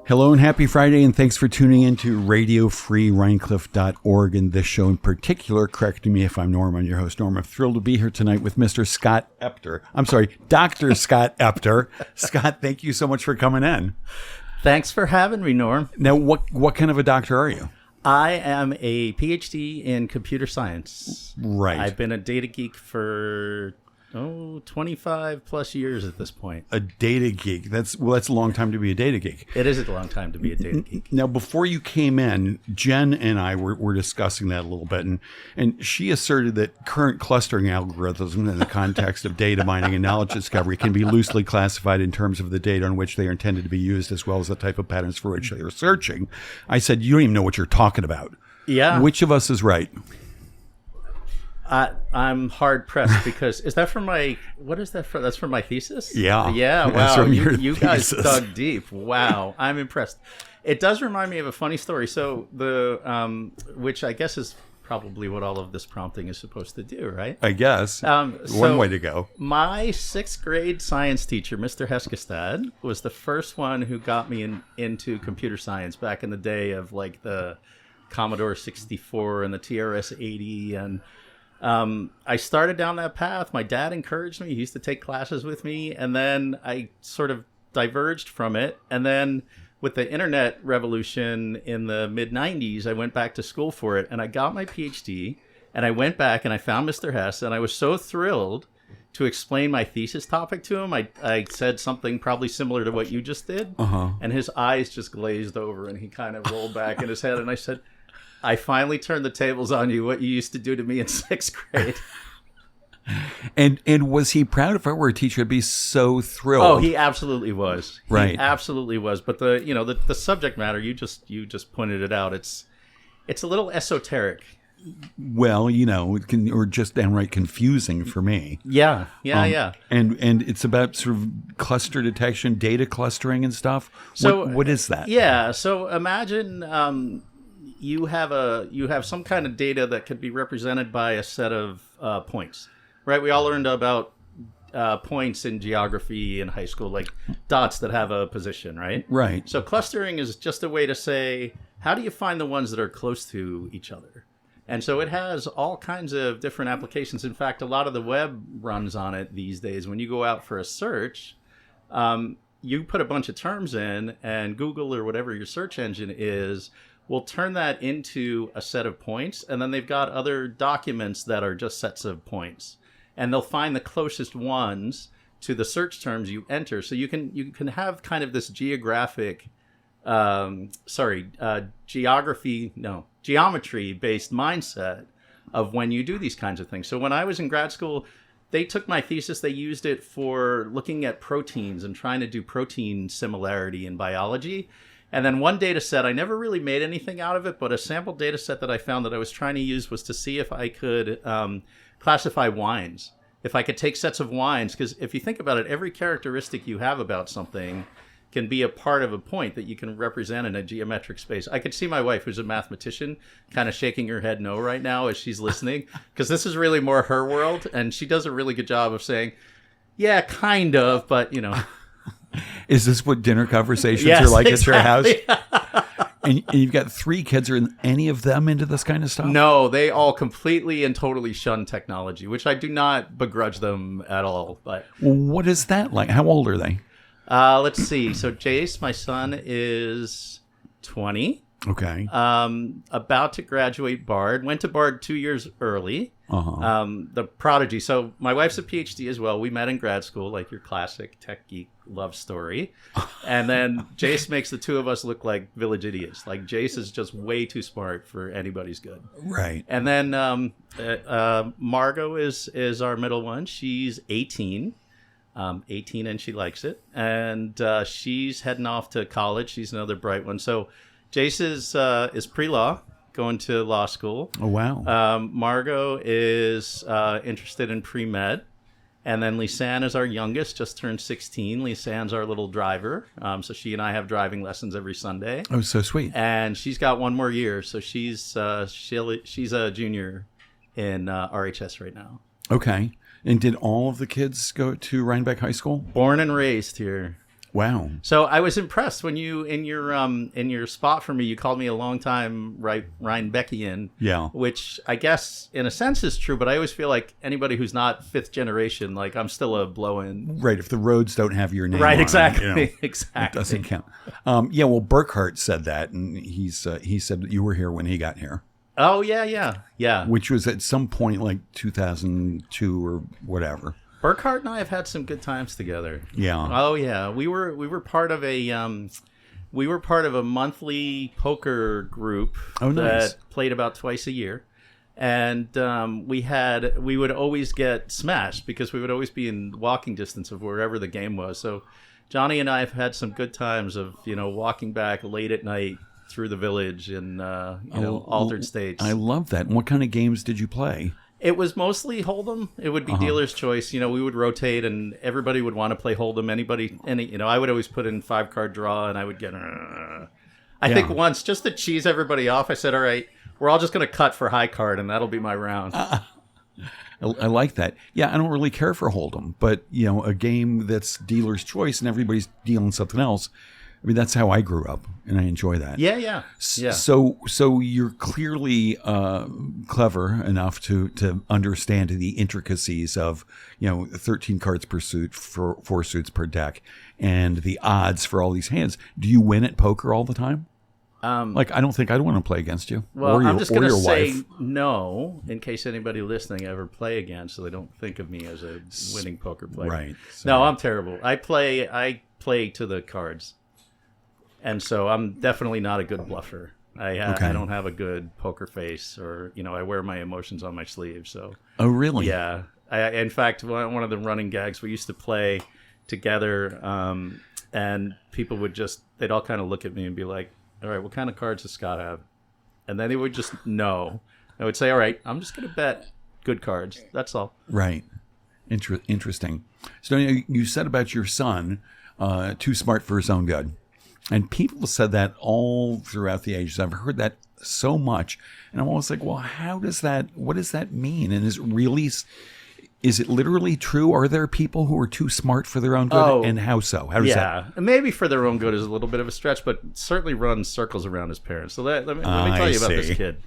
Hello and happy Friday, and thanks for tuning in to RadioFreeRhinecliff.org and this show in particular. Correcting me if I'm Norm, I'm your host, Norm. I'm thrilled to be here tonight with Mr. Scott Epter. I'm sorry, Dr. Scott Epter. Scott, thank you so much for coming in. Thanks for having me, Norm. Now, what kind of a doctor are you? I am a PhD in computer science. Right. I've been a data geek for 25 plus years at this point. A data geek. That's a long time to be a data geek. It is a long time to be a data geek. Now, before you came in, Jen and I were discussing that a little bit, and she asserted that current clustering algorithms in the context of data mining and knowledge discovery can be loosely classified in terms of the data on which they are intended to be used, as well as the type of patterns for which they are searching. I said, you don't even know what you're talking about. Yeah. Which of us is right? I'm hard pressed because is that for my what is that for? That's for my thesis? Yeah. Yeah. Wow. That's from your you guys thesis. dug deep. Wow. I'm impressed. It does remind me of a funny story. So which I guess is probably what all of this prompting is supposed to do, right? I guess. One way to go. My sixth grade science teacher, Mr. Heskestad, was the first one who got me into computer science back in the day of like the Commodore 64 and the TRS-80 and I started down that path. My dad encouraged me. He used to take classes with me. And then I sort of diverged from it. And then with the internet revolution in the mid-90s, I went back to school for it. And I got my PhD. And I went back and I found Mr. Hess. And I was so thrilled to explain my thesis topic to him. I said something probably similar to what you just did. Uh-huh. And his eyes just glazed over. And he kind of rolled back in his head. And I said, I finally turned the tables on you, what you used to do to me in sixth grade. And was he proud? If I were a teacher, I'd be so thrilled. Oh, he absolutely was. Right. He absolutely was. But the subject matter, you just pointed it out. It's a little esoteric. Well, it can, or just downright confusing for me. Yeah. And it's about sort of cluster detection, data clustering and stuff. So what is that? Yeah. So imagine you have some kind of data that could be represented by a set of points, right? We all learned about points in geography in high school, like dots that have a position, right? Right. So clustering is just a way to say, how do you find the ones that are close to each other? And so it has all kinds of different applications. In fact, a lot of the web runs on it these days. When you go out for a search, you put a bunch of terms in, and Google or whatever your search engine is will turn that into a set of points, and then they've got other documents that are just sets of points, and they'll find the closest ones to the search terms you enter. So you can have kind of this geometry-based mindset of when you do these kinds of things. So when I was in grad school, they took my thesis, they used it for looking at proteins and trying to do protein similarity in biology. And then one data set, I never really made anything out of it, but a sample data set that I found that I was trying to use was to see if I could classify wines. If I could take sets of wines, because if you think about it, every characteristic you have about something can be a part of a point that you can represent in a geometric space. I could see my wife, who's a mathematician, kind of shaking her head no right now as she's listening, because this is really more her world, and she does a really good job of saying, yeah, kind of, but, Is this what dinner conversations yes, are like exactly. at your house? And you've got 3 kids. Are any of them into this kind of stuff? No, they all completely and totally shun technology, which I do not begrudge them at all. But Well, what is that like? How old are they? Let's see. So Jace, my son, is 20. Okay. About to graduate Bard. Went to Bard 2 years early. Uh-huh. The prodigy. So my wife's a PhD as well. We met in grad school, like your classic tech geek love story. And then Jace makes the two of us look like village idiots. Like Jace is just way too smart for anybody's good. Right. And then Margot is our middle one. She's 18. 18 and she likes it. And she's heading off to college. She's another bright one. So Jace is pre-law, going to law school. Oh, wow. Margot is interested in pre-med. And then Lisanne is our youngest, just turned 16. Lisanne's our little driver. So she and I have driving lessons every Sunday. Oh, so sweet. And she's got one more year. So she's a junior in RHS right now. Okay. And did all of the kids go to Rhinebeck High School? Born and raised here. Wow. So I was impressed when you in your spot for me, you called me a long time Rhinebeckian. Yeah. Which I guess in a sense is true, but I always feel like anybody who's not fifth generation, like I'm still a blow-in. Right. If the roads don't have your name, Right. on Exactly. them, it Exactly. doesn't count. Yeah. Well, Burkhart said that, and he said that you were here when he got here. Oh yeah. Which was at some point like 2002 or whatever. Burkhart and I have had some good times together. Yeah. Oh yeah, we were part of a monthly poker group Oh, nice. that played about twice a year, and we would always get smashed because we would always be in walking distance of wherever the game was. So Johnny and I have had some good times of walking back late at night through the village in altered states. I love that. And what kind of games did you play? It was mostly Hold'em. It would be dealer's choice. We would rotate, and everybody would want to play Hold'em. I would always put in 5-card draw, and I would get. I think once, just to cheese everybody off, I said, "All right, we're all just going to cut for high card, and that'll be my round." I like that. Yeah, I don't really care for Hold'em, but a game that's dealer's choice and everybody's dealing something else. I mean, that's how I grew up, and I enjoy that. Yeah. So you're clearly clever enough to understand the intricacies of 13 cards per suit for 4 suits per deck, and the odds for all these hands. Do you win at poker all the time? I don't think I'd want to play against you. Well, I'm just going to say wife. no in case anybody listening ever play again, so they don't think of me as a winning poker player. Right. No, I'm terrible. I play to the cards. And so I'm definitely not a good bluffer. I don't have a good poker face, or I wear my emotions on my sleeve. So. Oh, really? Yeah. In fact, one of the running gags, we used to play together, and people they'd all kind of look at me and be like, "All right, what kind of cards does Scott have?" And then they would just know. I would say, "All right, I'm just going to bet good cards. That's all." Right. Interesting. So you said about your son, too smart for his own good. And people have said that all throughout the ages. I've heard that so much. And I'm always like, well, what does that mean? And is it literally true? Are there people who are too smart for their own good? Oh, and how so? How does that? Yeah, maybe for their own good is a little bit of a stretch, but certainly runs circles around his parents. So let me tell you about this kid.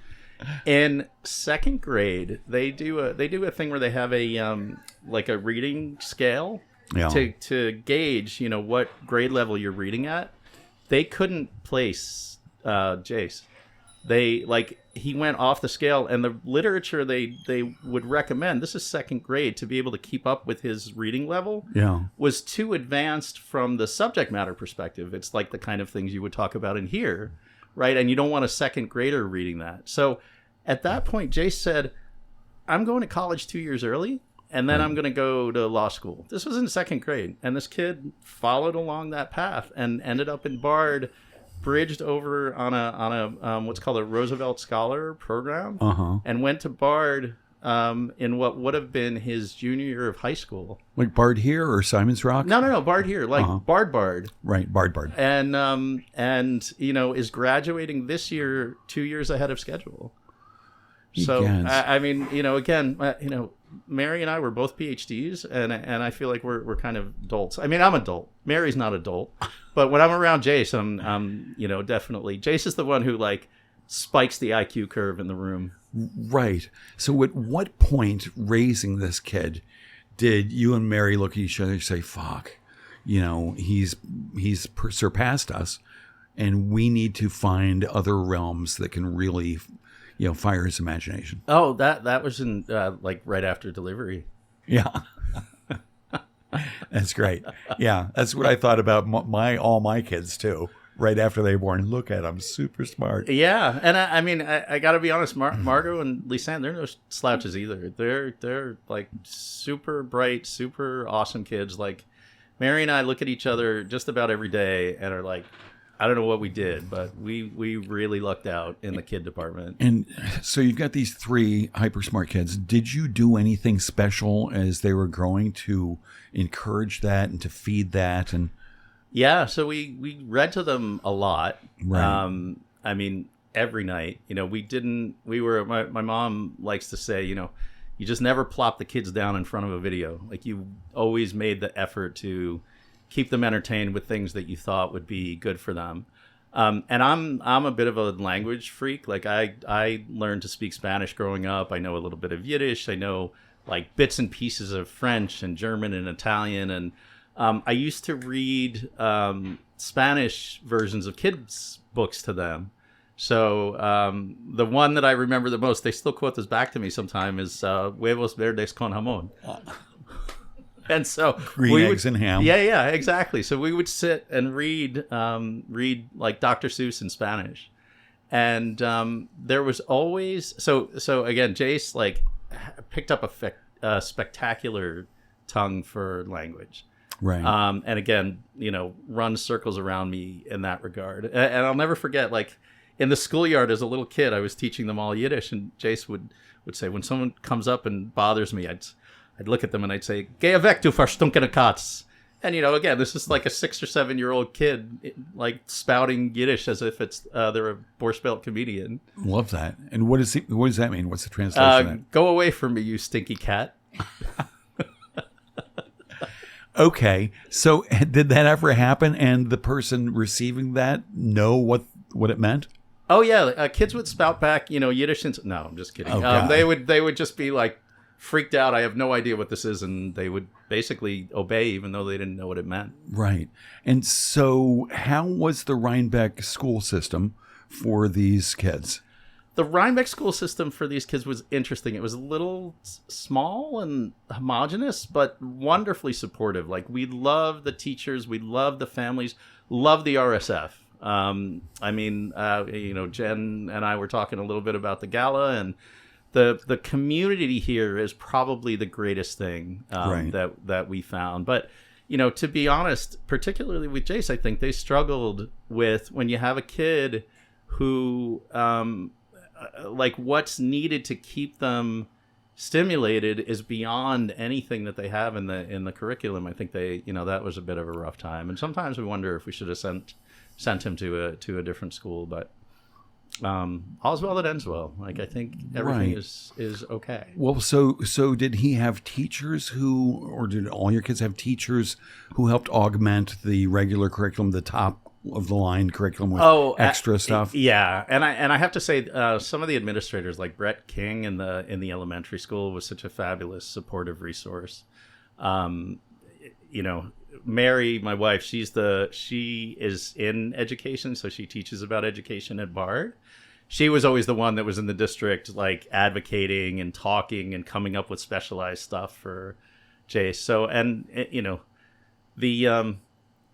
In second grade, they do a thing where they have a reading scale to gauge what grade level you're reading at. They couldn't place Jace. He went off the scale, and the literature they would recommend, this is second grade, to be able to keep up with his reading level was too advanced from the subject matter perspective. It's like the kind of things you would talk about in here, right? And you don't want a second grader reading that. So at that point, Jace said, I'm going to college 2 years early, and then I'm going to go to law school. This was in second grade, and this kid followed along that path and ended up in Bard, bridged over on a what's called a Roosevelt Scholar program, and went to Bard in what would have been his junior year of high school. Like Bard here or Simon's Rock? No, Bard here, Bard. Right, Bard. And is graduating this year 2 years ahead of schedule. So Mary and I were both PhDs, and I feel like we're kind of adults. I mean, I'm adult. Mary's not adult, but when I'm around Jace, I'm definitely. Jace is the one who spikes the IQ curve in the room. Right. So at what point raising this kid did you and Mary look at each other and say, "Fuck, he's surpassed us, and we need to find other realms that can really." Fire his imagination. Oh, that was in right after delivery. Yeah, that's great. Yeah, that's what I thought about all my kids too. Right after they were born, look at them, super smart. Yeah, and I got to be honest, Margot and Lisanne, they're no slouches either. They're super bright, super awesome kids. Mary and I look at each other just about every day and are like, I don't know what we did, but we really lucked out in the kid department. And so you've got these 3 hyper smart kids. Did you do anything special as they were growing to encourage that and to feed that? And yeah, so we read to them a lot. Right. Every night. My mom likes to say, you just never plop the kids down in front of a video. You always made the effort to keep them entertained with things that you thought would be good for them. And I'm a bit of a language freak. Like I learned to speak Spanish growing up. I know a little bit of Yiddish. I know like bits and pieces of French and German and Italian. And I used to read Spanish versions of kids' books to them. So the one that I remember the most, they still quote this back to me sometime, is huevos verdes con jamón. And so green eggs and ham. Yeah, exactly. So we would sit and read like Dr. Seuss in Spanish, and there was always so again, Jace like picked up a spectacular tongue for language, right? And again, runs circles around me in that regard. And I'll never forget, like in the schoolyard as a little kid, I was teaching them all Yiddish, and Jace would say, when someone comes up and bothers me, I'd look at them and I'd say, "Geh weg, du verstunkene Katz." And, again, this is like a 6 or 7 year old kid, like spouting Yiddish as if it's they're a Borscht comedian. Love that. And what does that mean? What's the translation of that? Go away from me, you stinky cat. Okay. So did that ever happen? And the person receiving that know what it meant? Oh, yeah. Kids would spout back, Yiddish. No, I'm just kidding. Oh, they would just be like, freaked out. I have no idea what this is, and they would basically obey even though they didn't know what it meant. Right. And so how was the Rhinebeck school system for these kids? The Rhinebeck school system for these kids was interesting. It was a little small and homogenous, but wonderfully supportive. Like, we loved the teachers, we loved the families, loved the RSF. Jen and I were talking a little bit about the gala, and the community here is probably the greatest thing right. that we found. But, to be honest, particularly with Jace, I think they struggled with when you have a kid who, like, what's needed to keep them stimulated is beyond anything that they have in the curriculum. I think that was a bit of a rough time. And sometimes we wonder if we should have sent him to a different school, but all's well that ends well. Like, I think everything right. is okay. Well, so did he have teachers or did all your kids have teachers who helped augment the regular curriculum, the top of the line curriculum with extra stuff? Yeah, and I have to say, some of the administrators, like Brett King in the elementary school, was such a fabulous supportive resource. Mary, my wife, she is in education, so she teaches about education at Bard. She was always the one that was in the district, like advocating and talking and coming up with specialized stuff for Jace. So, and the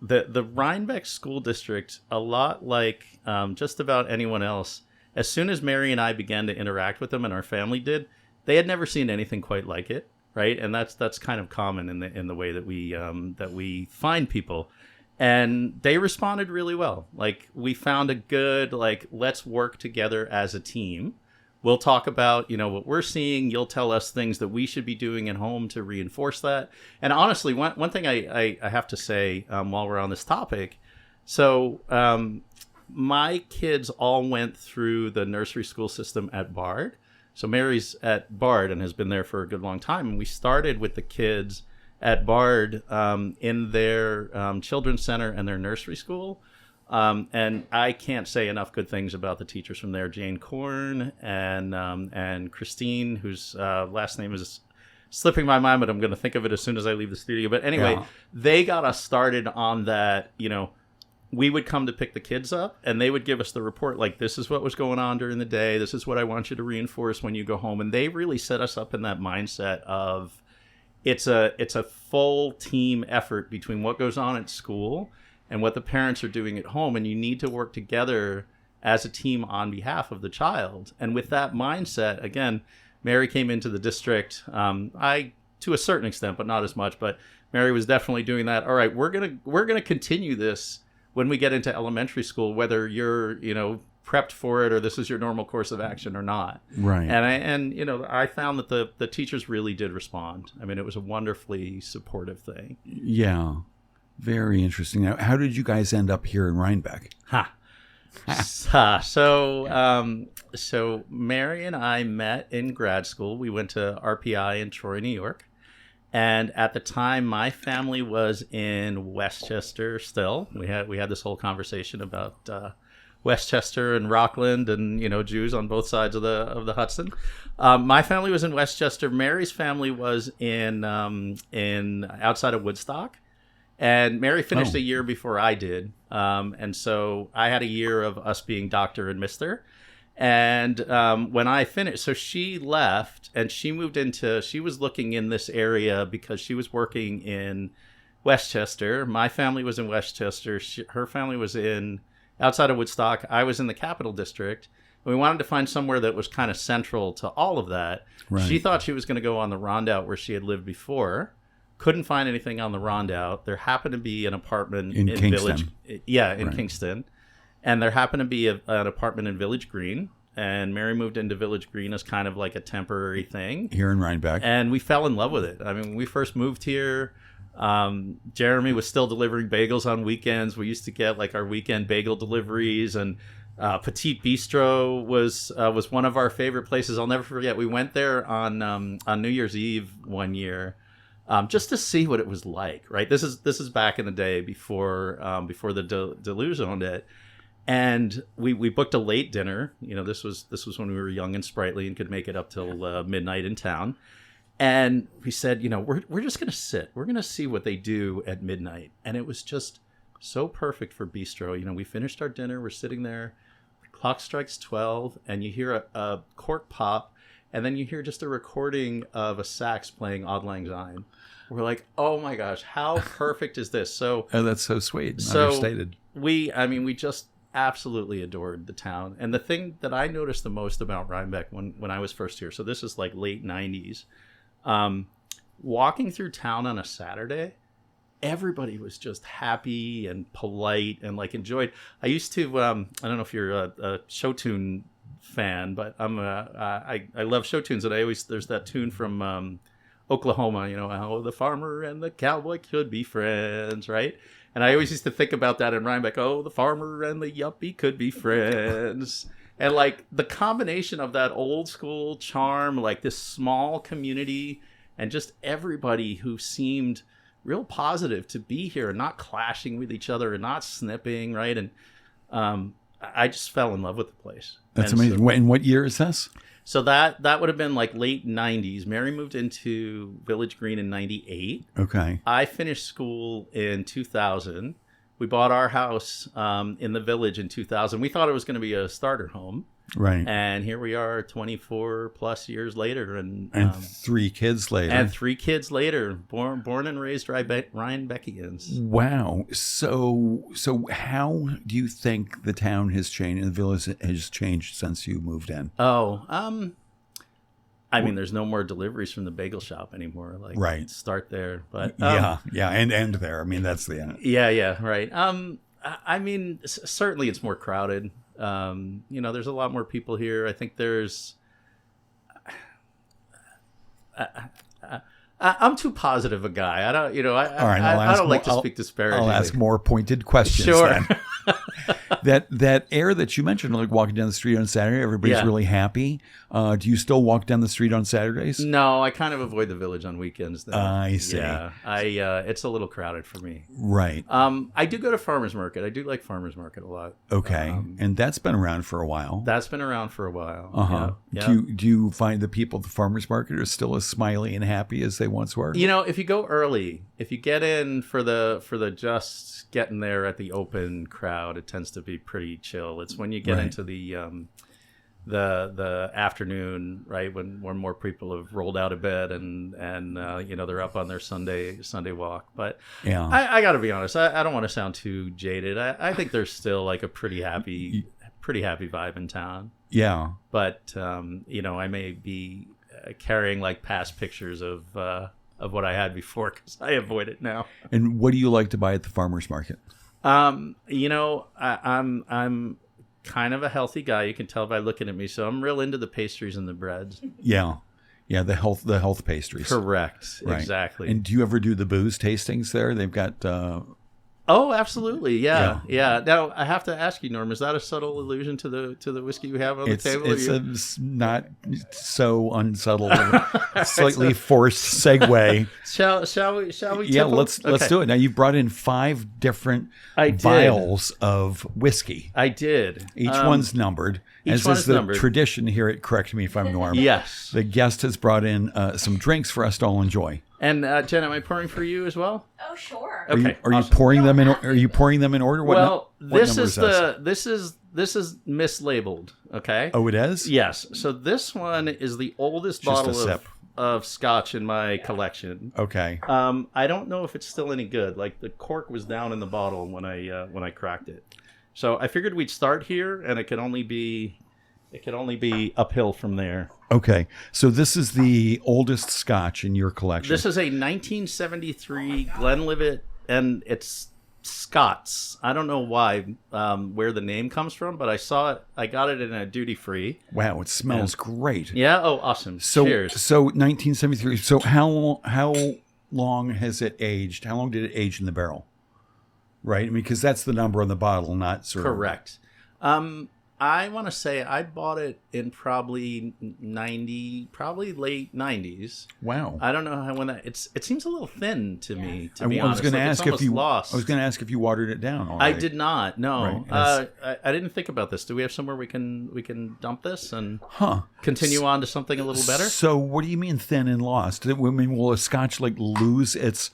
Rhinebeck school district, a lot like just about anyone else, as soon as Mary and I began to interact with them, and our family did, they had never seen anything quite like it. Right, and that's kind of common in the way that we find people, and they responded really well. Like, we found a good, like, let's work together as a team. We'll talk about what we're seeing. You'll tell us things that we should be doing at home to reinforce that. And honestly, one thing I have to say while we're on this topic, so my kids all went through the nursery school system at Bard. So Mary's at Bard and has been there for a good long time. And we started with the kids at Bard in their children's center and their nursery school. And I can't say enough good things about the teachers from there. Jane Korn and Christine, whose last name is slipping my mind, but I'm going to think of it as soon as I leave the studio. But anyway, They got us started on that, we would come to pick the kids up, and they would give us the report, like, this is what was going on during the day. This is what I want you to reinforce when you go home. And they really set us up in that mindset of it's a full team effort between what goes on at school and what the parents are doing at home. And you need to work together as a team on behalf of the child. And with that mindset, again, Mary came into the district. I, to a certain extent, but not as much, but Mary was definitely doing that. All right, we're gonna continue this when we get into elementary school, whether you're, prepped for it or this is your normal course of action or not. Right. And I found that the teachers really did respond. I mean, it was a wonderfully supportive thing. Yeah. Very interesting. Now, how did you guys end up here in Rhinebeck? So Mary and I met in grad school. We went to RPI in Troy, New York. And at the time, my family was in Westchester still. We had this whole conversation about Westchester and Rockland and, Jews on both sides of the Hudson. My family was in Westchester. Mary's family was in outside of Woodstock. And Mary finished a year before I did. And so I had a year of us being Dr. and Mr. And when I finished, so she left and she was looking in this area because she was working in Westchester. My family was in Westchester. Her family was outside of Woodstock. I was in the Capital District. We wanted to find somewhere that was kind of central to all of that. Right. She thought she was going to go on the Rondout where she had lived before. Couldn't find anything on the Rondout. There happened to be an apartment in Kingston. Village. Yeah, in Right. Kingston. And there happened to be an apartment in Village Green. And Mary moved into Village Green as kind of like a temporary thing. Here in Rhinebeck. And we fell in love with it. I mean, when we first moved here, Jeremy was still delivering bagels on weekends. We used to get like our weekend bagel deliveries, and Petite Bistro was one of our favorite places. I'll never forget. We went there on New Year's Eve one year. Just to see what it was like, right? This is back in the day before the Deleuze owned it, and we booked a late dinner. This was when we were young and sprightly and could make it up till midnight in town. And we said, we're just gonna sit. We're gonna see what they do at midnight. And it was just so perfect for bistro. We finished our dinner. We're sitting there. The clock strikes 12, and you hear a cork pop. And then you hear just a recording of a sax playing Auld Lang Syne. We're like, oh my gosh, how perfect is this? So, Oh, that's so sweet. So Understated. we just absolutely adored the town. And the thing that I noticed the most about Rhinebeck when I was first here, so this is like late 90s, walking through town on a Saturday, everybody was just happy and polite and like enjoyed. I used to, I don't know if you're a show tune fan, but I love show tunes, and there's that tune from Oklahoma, how the farmer and the cowboy could be friends, right? And I always used to think about that in Rhinebeck. Oh, the farmer and the yuppie could be friends. And like the combination of that old school charm, like this small community, and just everybody who seemed real positive to be here and not clashing with each other and not snipping, right? And I just fell in love with the place. That's And amazing. In what year is this? So that would have been like late 90s. Mary moved into Village Green in 98. Okay. I finished school in 2000. We bought our house in the Village in 2000. We thought it was going to be a starter home. Right. And here we are 24 plus years later. And 3 kids later. And 3 kids later, born and raised Rhinebeckians. Wow. So how do you think the town has changed and the village has changed since you moved in? Oh, I mean, there's no more deliveries from the bagel shop anymore. Like, Right. Start there. But yeah, and end there. I mean, that's the end. Yeah, right. I mean, certainly it's more crowded. There's a lot more people here. I think there's. I'm too positive a guy. I don't, I don't like to speak disparagingly. I'll ask more pointed questions. Sure. Then. that air that you mentioned, like walking down the street on Saturday, everybody's really happy. Do you still walk down the street on Saturdays? No, I kind of avoid the Village on weekends. Then. I see. Yeah, it's a little crowded for me. Right. I do go to farmers market. I do like farmers market a lot. Okay, and that's been around for a while. That's been around for a while. Uh-huh. Yeah. Do you find the people at the farmers market are still as smiley and happy as they once were? If you go early, if you get in for the just getting there at the open crowd, it tends to be pretty chill. It's when you get into the afternoon, right, when more people have rolled out of bed and they're up on their Sunday walk. But yeah, I got to be honest, I don't want to sound too jaded. I think there's still like a pretty happy vibe in town. Yeah, but I may be carrying like past pictures of what I had before because I avoid it now. And what do you like to buy at the farmers market? I'm kind of a healthy guy. You can tell by looking at me. So I'm real into the pastries and the breads. Yeah, the health pastries. Correct. Right. Exactly. And do you ever do the booze tastings there? They've got Oh, absolutely, yeah. Now I have to ask you, Norm, is that a subtle allusion to the whiskey you have on the table? It's not so unsubtle, slightly forced segue. Shall we? Yeah, tip let's do it. Now you've brought in 5 different vials of whiskey. I did. Each one's numbered. As is the tradition here at Correct Me If I'm Norm. Yes. The guest has brought in some drinks for us to all enjoy. And Jen, am I pouring for you as well? Oh, sure. Okay. Are you pouring them in? Are you pouring them in order? This is mislabeled. Okay. Oh, it is. Yes. So this one is the oldest bottle of Scotch in my collection. Okay. I don't know if it's still any good. Like the cork was down in the bottle when I cracked it. So I figured we'd start here, and it could only be uphill from there. Okay, so this is the oldest Scotch in your collection. This is a 1973 Glenlivet, and it's Scots. I don't know why, where the name comes from, but I saw it. I got it in a duty free. Wow, it smells great. Yeah. Oh, awesome. So, Cheers. So 1973. So how long has it aged? How long did it age in the barrel? Right, I mean, because that's the number on the bottle, not sort of. Correct. I want to say I bought it in probably late 90s. Wow. I don't know how when that it seems a little thin to me, to be I was honest. going to ask if you lost. I was going to ask if you watered it down already. I did not. No. Right. I didn't think about this. Do we have somewhere we can dump this and Huh. continue on to something a little better? So what do you mean thin and lost? I mean, will a Scotch like lose its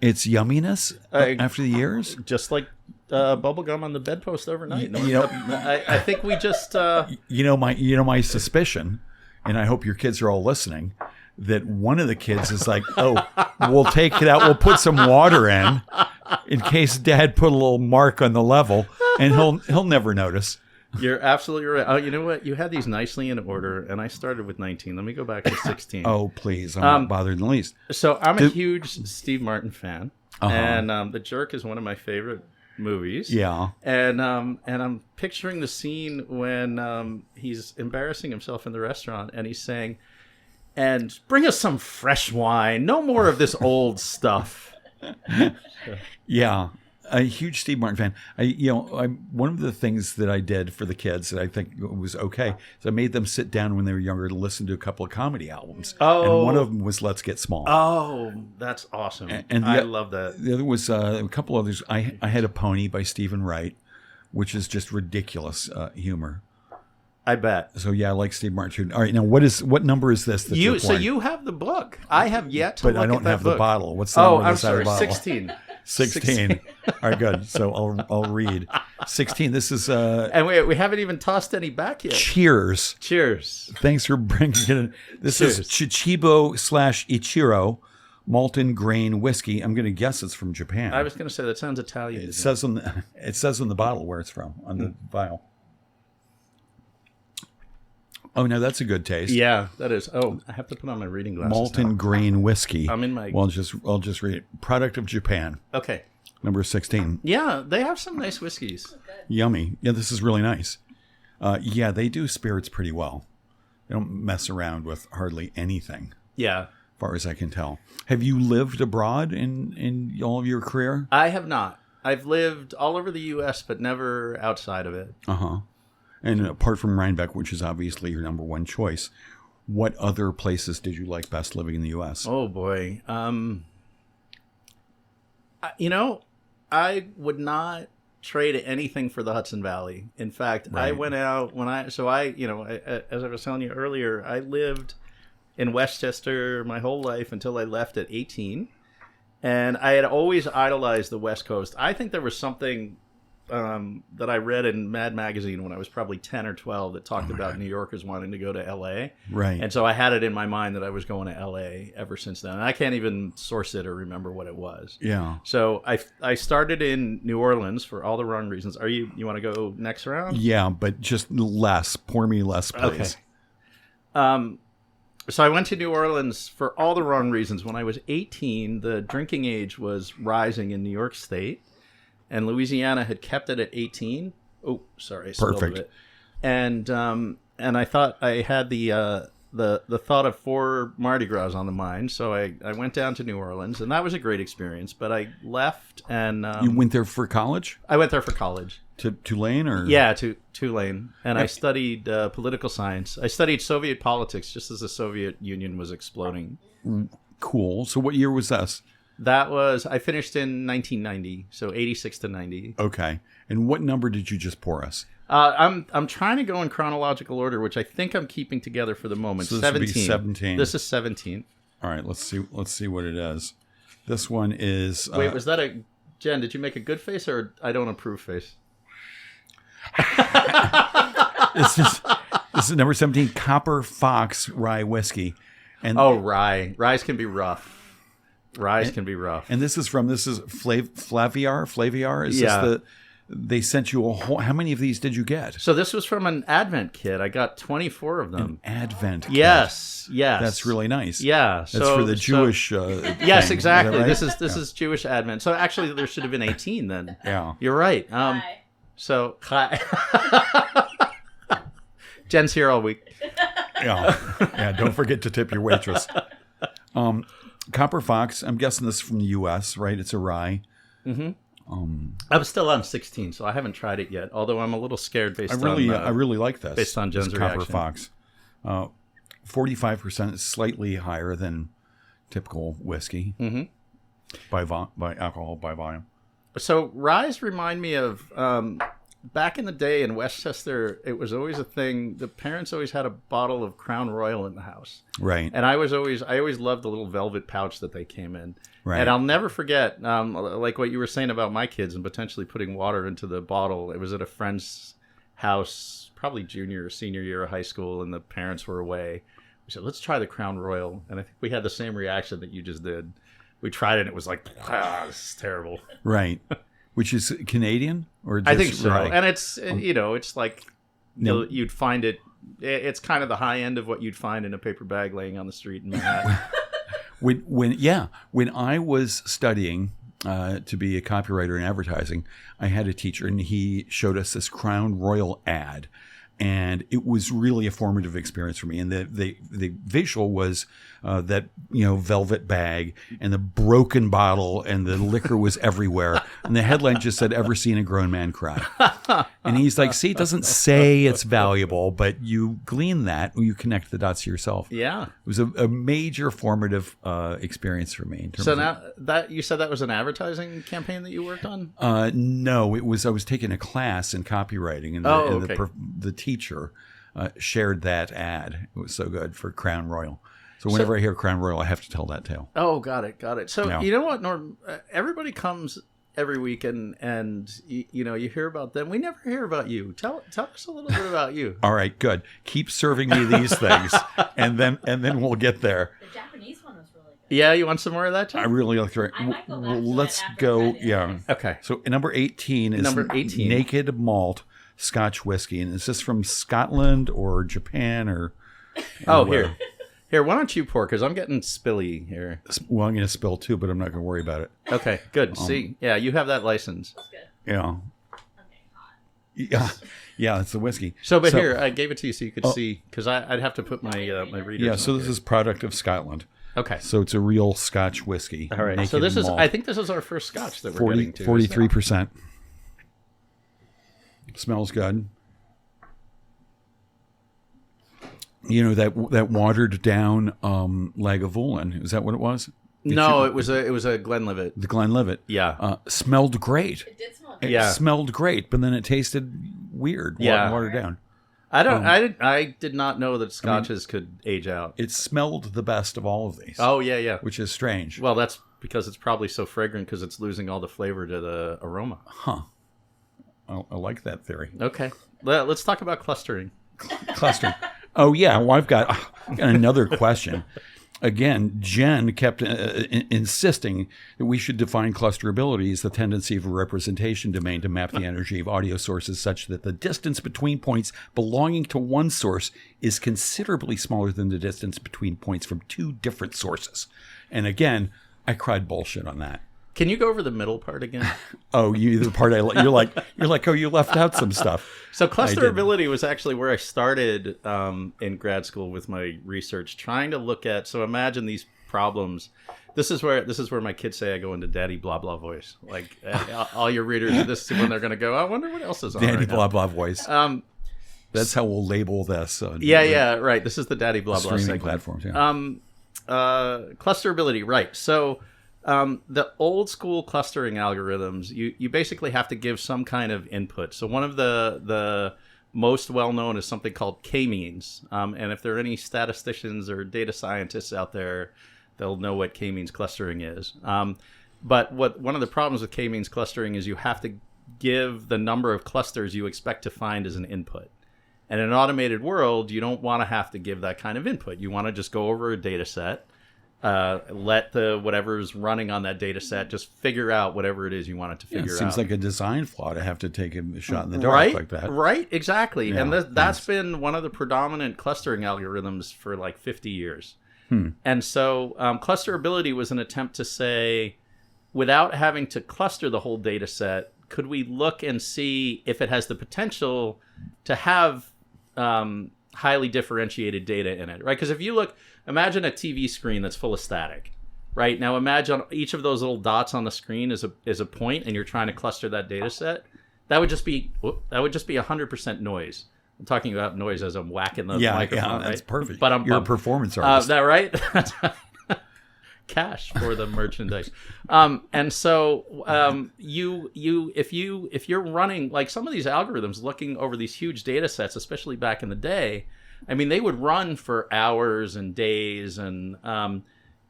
yumminess after the years? Just like bubble gum on the bedpost overnight. I think we just my suspicion, and I hope your kids are all listening, that one of the kids is like, oh, we'll take it out, we'll put some water in case Dad put a little mark on the level, and he'll never notice. You're absolutely right. Oh, you know what? You had these nicely in order, and I started with 19. Let me go back to 16. Oh, please. I'm not bothered in the least. So I'm a huge Steve Martin fan, and The Jerk is one of my favorite movies. Yeah. And I'm picturing the scene when he's embarrassing himself in the restaurant, and he's saying, and bring us some fresh wine. No more of this old stuff. Yeah. A huge Steve Martin fan. One of the things that I did for the kids that I think was okay is I made them sit down when they were younger to listen to a couple of comedy albums. Oh. And one of them was Let's Get Small. Oh, that's awesome. And I love that. The other was a couple others. I Had a Pony by Stephen Wright, which is just ridiculous humor. I bet. So yeah, I like Steve Martin too. All right, now what number is this? So you have the book. I have yet to look at that book. But I don't have the bottle. What's the number on the side of the bottle? 16. 16. All right, good. So I'll read. 16. This is and we haven't even tossed any back yet. Cheers. Thanks for bringing it in. This is Chichibo / Ichiro malted grain whiskey. I'm going to guess it's from Japan. I was going to say that sounds Italian. It says on the bottle where it's from on the vial. Oh, no, that's a good taste. Yeah, that is. Oh, I have to put on my reading glasses. Malted grain whiskey. I'm in my. Well, I'll just read it. Product of Japan. Okay. Number 16. Yeah, they have some nice whiskeys. Yummy. Yeah, this is really nice. Yeah, they do spirits pretty well. They don't mess around with hardly anything. Yeah. As far as I can tell. Have you lived abroad in all of your career? I have not. I've lived all over the U.S., but never outside of it. Uh-huh. And apart from Rhinebeck, which is obviously your number one choice, what other places did you like best living in the U.S.? Oh, boy. I would not trade anything for the Hudson Valley. In fact, right. I went out as I was telling you earlier, I lived in Westchester my whole life until I left at 18. And I had always idolized the West Coast. I think there was something that I read in Mad Magazine when I was probably 10 or 12 that talked about New Yorkers wanting to go to L.A. Right. And so I had it in my mind that I was going to L.A. ever since then. And I can't even source it or remember what it was. Yeah. So I started in New Orleans for all the wrong reasons. You want to go next round? Yeah, but just less. Pour me less, please. Okay. So I went to New Orleans for all the wrong reasons. When I was 18, the drinking age was rising in New York State. And Louisiana had kept it at 18. Oh, sorry, I spilled Perfect. it. And I thought I had the the thought of 4 Mardi Gras on the mind. So I went down to New Orleans, and that was a great experience. But I left, and You went there for college? I went there for college. To Tulane or? Yeah, to Tulane. And I studied political science. I studied Soviet politics just as the Soviet Union was exploding. Cool. So what year was this? I finished in 1990, so 86 to 90. Okay. And what number did you just pour us? I'm trying to go in chronological order, which I think I'm keeping together for the moment. So this would be 17. This is 17. All right, let's see what it is. This one is Wait, was that a Jen, did you make a good face or I don't approve face? this is number 17, Copper Fox Rye Whiskey. And rye. Ryes can be rough. Can be rough. And this is Flaviar? Is this they sent you a whole, how many of these did you get? So this was from an Advent kit. I got 24 of them. An Advent kit. Yes. That's really nice. Yeah. That's for the Jewish yes, thing. exactly. Right? This is Jewish Advent. So actually there should have been 18 then. Yeah. You're right. So Jen's here all week. Yeah, don't forget to tip your waitress. Copper Fox, I'm guessing this is from the U.S., right? It's a rye. Mm-hmm. I'm still on 16, so I haven't tried it yet. Although I'm a little scared I really like this. Based on Jen's Copper reaction. Fox, 45% is slightly higher than typical whiskey by alcohol by volume. So ryes remind me of back in the day in Westchester. It was always a thing. The parents always had a bottle of Crown Royal in the house, right? And I always loved the little velvet pouch that they came in. Right. And I'll never forget, like what you were saying about my kids and potentially putting water into the bottle. It was at a friend's house, probably junior or senior year of high school, and the parents were away. We said, let's try the Crown Royal. And I think we had the same reaction that you just did. We tried it, and it was like, this is terrible. Right. Which is Canadian? Or just I think so. rye? And it's, it's like you'd find it. It's kind of the high end of what you'd find in a paper bag laying on the street in Manhattan. When I was studying to be a copywriter in advertising, I had a teacher, and he showed us this Crown Royal ad, and it was really a formative experience for me. And the visual was that velvet bag and the broken bottle, and the liquor was everywhere. And the headline just said, "Ever seen a grown man cry?" And he's like, "See, it doesn't say it's valuable, but you glean that, you connect the dots to yourself." Yeah, it was a major formative experience for me. So now that you said that was an advertising campaign that you worked on? No, it was. I was taking a class in copywriting, and the teacher shared that ad. It was so good for Crown Royal. So whenever I hear Crown Royal, I have to tell that tale. Oh, got it. So you know what, Norm? Everybody comes every week, and you hear about them. We never hear about you. Tell us a little bit about you. All right, good. Keep serving me these things, and then we'll get there. The Japanese one was really good. Yeah, you want some more of that, John? I really like it. I might go back to Let's that go. after Yeah. Okay. So number 18 is Naked Malt Scotch whiskey, and is this from Scotland or Japan or? Here. Here, why don't you pour? Because I'm getting spilly here. Well, I'm going to spill too, but I'm not going to worry about it. Okay, good. See, yeah, you have that license. That's good. Yeah. Okay, hot. Yeah, it's the whiskey. So here, I gave it to you so you could see, because I'd have to put my my readers. Yeah, so on this here. is product of Scotland. Okay. So it's a real Scotch whiskey. All right. So this is, I think this is our first Scotch that we're getting to. 43%. Smells good. That watered down Lagavulin. Is that what it was? No, it was a Glenlivet. The Glenlivet. Yeah. Smelled great. It did smell It good. smelled great, but then it tasted weird. Yeah. Watered down. I did not know that Scotches could age out. It smelled the best of all of these. Oh yeah. Which is strange. Well, that's because it's probably so fragrant because it's losing all the flavor to the aroma. Huh. I like that theory. Okay. Let's talk about clustering. Clustering. Oh, yeah. Well, I've got another question. Again, Jen kept insisting that we should define clusterability as the tendency of a representation domain to map the energy of audio sources such that the distance between points belonging to one source is considerably smaller than the distance between points from two different sources. And again, I cried bullshit on that. Can you go over the middle part again? Oh, the part you're like, oh, you left out some stuff. So clusterability was actually where I started in grad school with my research, trying to look at. So imagine these problems. This is where my kids say I go into daddy blah blah voice. Like all your readers, this is when they're going to go, I wonder what else is on Daddy right blah now. blah voice. That's how we'll label this. Yeah, right. This is the daddy blah blah streaming segment. platforms. Yeah. Clusterability, right? So the old school clustering algorithms, you basically have to give some kind of input. So one of the most well known is something called k-means. And if there are any statisticians or data scientists out there, they'll know what k-means clustering is. But one of the problems with k-means clustering is you have to give the number of clusters you expect to find as an input. And in an automated world, you don't want to have to give that kind of input. You want to just go over a data set, let whatever's running on that data set just figure out whatever it is you want it to figure out. It seems like a design flaw to have to take a shot in the dark like that. Right, exactly. Yeah, and that's been one of the predominant clustering algorithms for like 50 years. And so clusterability was an attempt to say, without having to cluster the whole data set, could we look and see if it has the potential to have highly differentiated data in it, right? Because if you imagine a TV screen that's full of static, right? Now imagine each of those little dots on the screen is a point, and you're trying to cluster that data set. That would just be 100% noise. I'm talking about noise as I'm whacking the microphone. That's right? perfect. But You're a performance artist. Is that right? Cash for the merchandise. And so if you're running like some of these algorithms looking over these huge data sets, especially back in the day, I mean, they would run for hours and days. And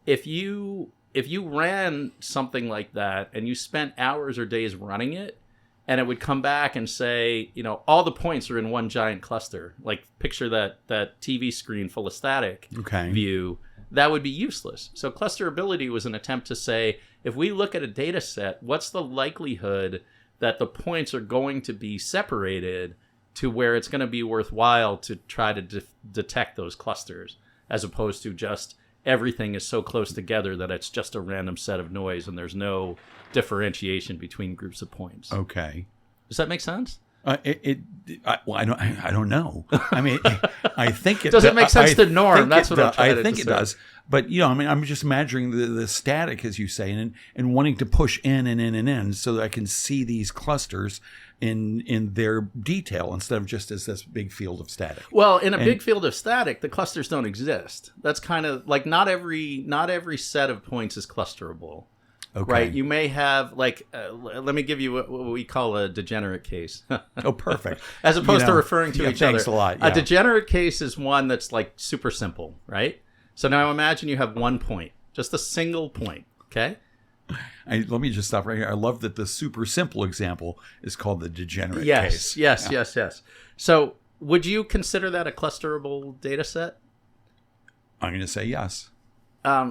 if you ran something like that and you spent hours or days running it, and it would come back and say, all the points are in one giant cluster. Like picture that TV screen full of static view. That would be useless. So clusterability was an attempt to say, if we look at a data set, what's the likelihood that the points are going to be separated to where it's going to be worthwhile to try to detect those clusters, as opposed to just everything is so close together that it's just a random set of noise and there's no differentiation between groups of points. Okay. Does that make sense? I don't know. I mean, I think it does. It make sense to Norm? That's what I'm trying to say. I think it does. But I mean, I'm just imagining the static, as you say, and wanting to push in and in and in, so that I can see these clusters in their detail instead of just as this big field of static. Well, in a big field of static, the clusters don't exist. That's kind of like not every set of points is clusterable. Okay. Right, you may have let me give you what we call a degenerate case. Oh, perfect. As opposed to referring to each other. Thanks a lot. Yeah. A degenerate case is one that's like super simple, right? So now imagine you have one point, just a single point, okay? Let me just stop right here. I love that the super simple example is called the degenerate case. Yes. So would you consider that a clusterable data set? I'm going to say yes.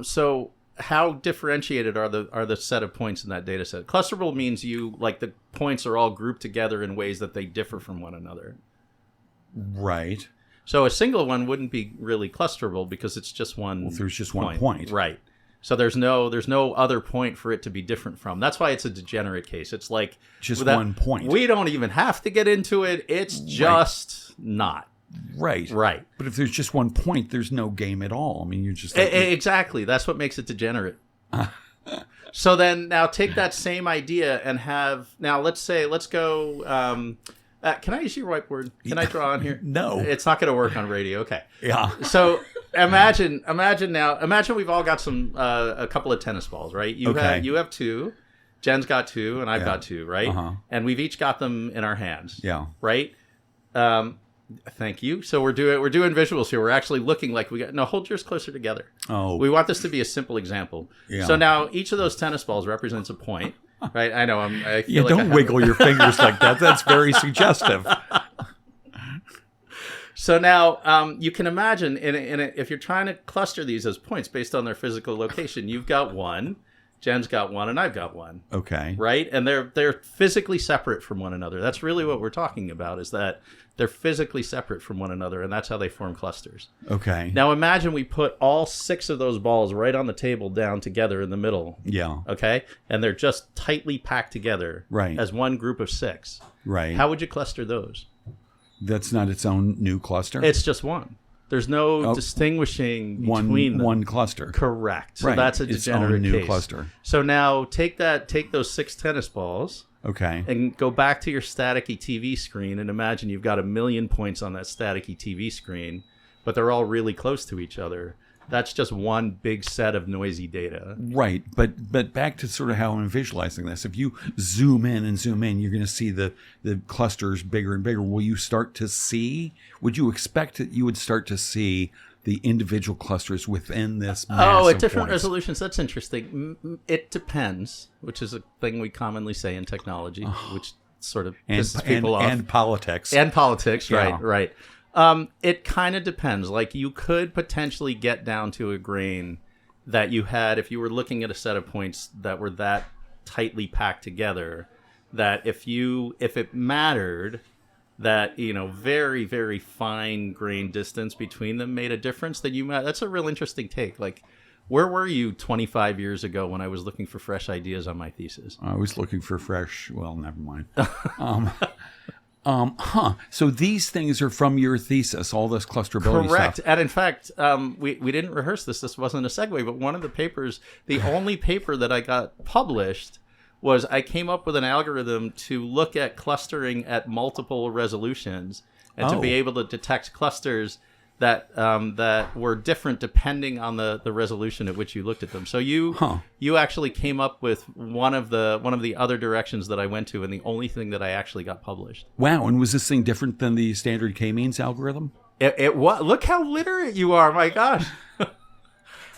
So how differentiated are the set of points in that data set? Clusterable means the points are all grouped together in ways that they differ from one another. Right. So a single one wouldn't be really clusterable because it's just one. Well, there's just one point. Right. So there's no other point for it to be different from. That's why it's a degenerate case. It's like just one point. We don't even have to get into it. It's just not. Right. But if there's just one point, there's no game at all. I mean, you're just exactly. That's what makes it degenerate. So then now take that same idea and let's go. Can I use your whiteboard? Can I draw on here? No. It's not going to work on radio. Okay. Yeah. So imagine we've all got a couple of tennis balls, right? You have two. Jen's got two, and I've got two, right? Uh-huh. And we've each got them in our hands. Yeah. Right? Thank you. So we're doing visuals here. We're actually looking like hold yours closer together. Oh. We want this to be a simple example. Yeah. So now each of those tennis balls represents a point. Right, I know. I feel don't wiggle your fingers like that. That's very suggestive. So now you can imagine, if you're trying to cluster these as points based on their physical location, you've got 1, Jen's got one, and I've got one. Okay. Right? And they're physically separate from one another. That's really what we're talking about, is that they're physically separate from one another, and that's how they form clusters. Okay. Now imagine we put all 6 of those balls right on the table down together in the middle. Yeah. Okay? And they're just tightly packed together as one group of 6. Right. How would you cluster those? That's not its own new cluster? It's just one. There's no distinguishing between them. One cluster. Correct. So that's a degenerate new case. cluster. So now take those 6 tennis balls. Okay. And go back to your staticky TV screen and imagine you've got 1,000,000 points on that staticky TV screen, but they're all really close to each other. That's just one big set of noisy data. Right. But back to sort of how I'm visualizing this. If you zoom in, you're going to see the clusters bigger and bigger. Would you expect that you would start to see the individual clusters within this massive at different points? resolutions? That's interesting. It depends, which is a thing we commonly say in technology, which sort of pisses people off. And politics. And politics, Yeah. right. It kind of depends. Like, you could potentially get down to a grain that you had if you were looking at a set of points that were that tightly packed together, that if it mattered, that, very, very fine grain distance between them made a difference, then that's a real interesting take. Like, where were you 25 years ago when I was looking for fresh ideas on my thesis? I was looking for fresh. Well, never mind. So these things are from your thesis, all this clusterability Correct. stuff. And in fact, we didn't rehearse this. This wasn't a segue, but one of the papers, the only paper that I got published, was I came up with an algorithm to look at clustering at multiple resolutions and to be able to detect clusters that were different depending on the resolution at which you looked at them. So you actually came up with one of the other directions that I went to, and the only thing that I actually got published. Wow. And was this thing different than the standard k-means algorithm? It was. Look how literate you are! My gosh.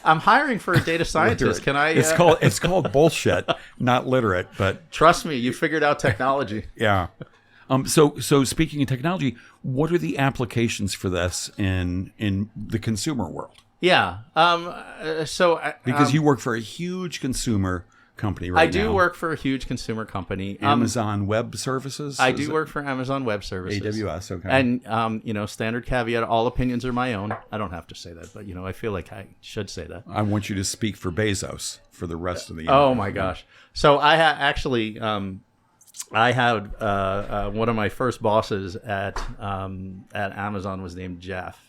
I'm hiring for a data scientist. Can I? It's called bullshit, not literate. But trust me, you figured out technology. Yeah. So speaking of technology, what are the applications for this in the consumer world? Yeah. Because you work for a huge consumer company right now. I do work for a huge consumer company. Amazon Web Services? I do work for Amazon Web Services. AWS, okay. And, standard caveat, all opinions are my own. I don't have to say that, but, I feel like I should say that. I want you to speak for Bezos for the rest of the year. Oh, my gosh. So I I had one of my first bosses at Amazon was named Jeff.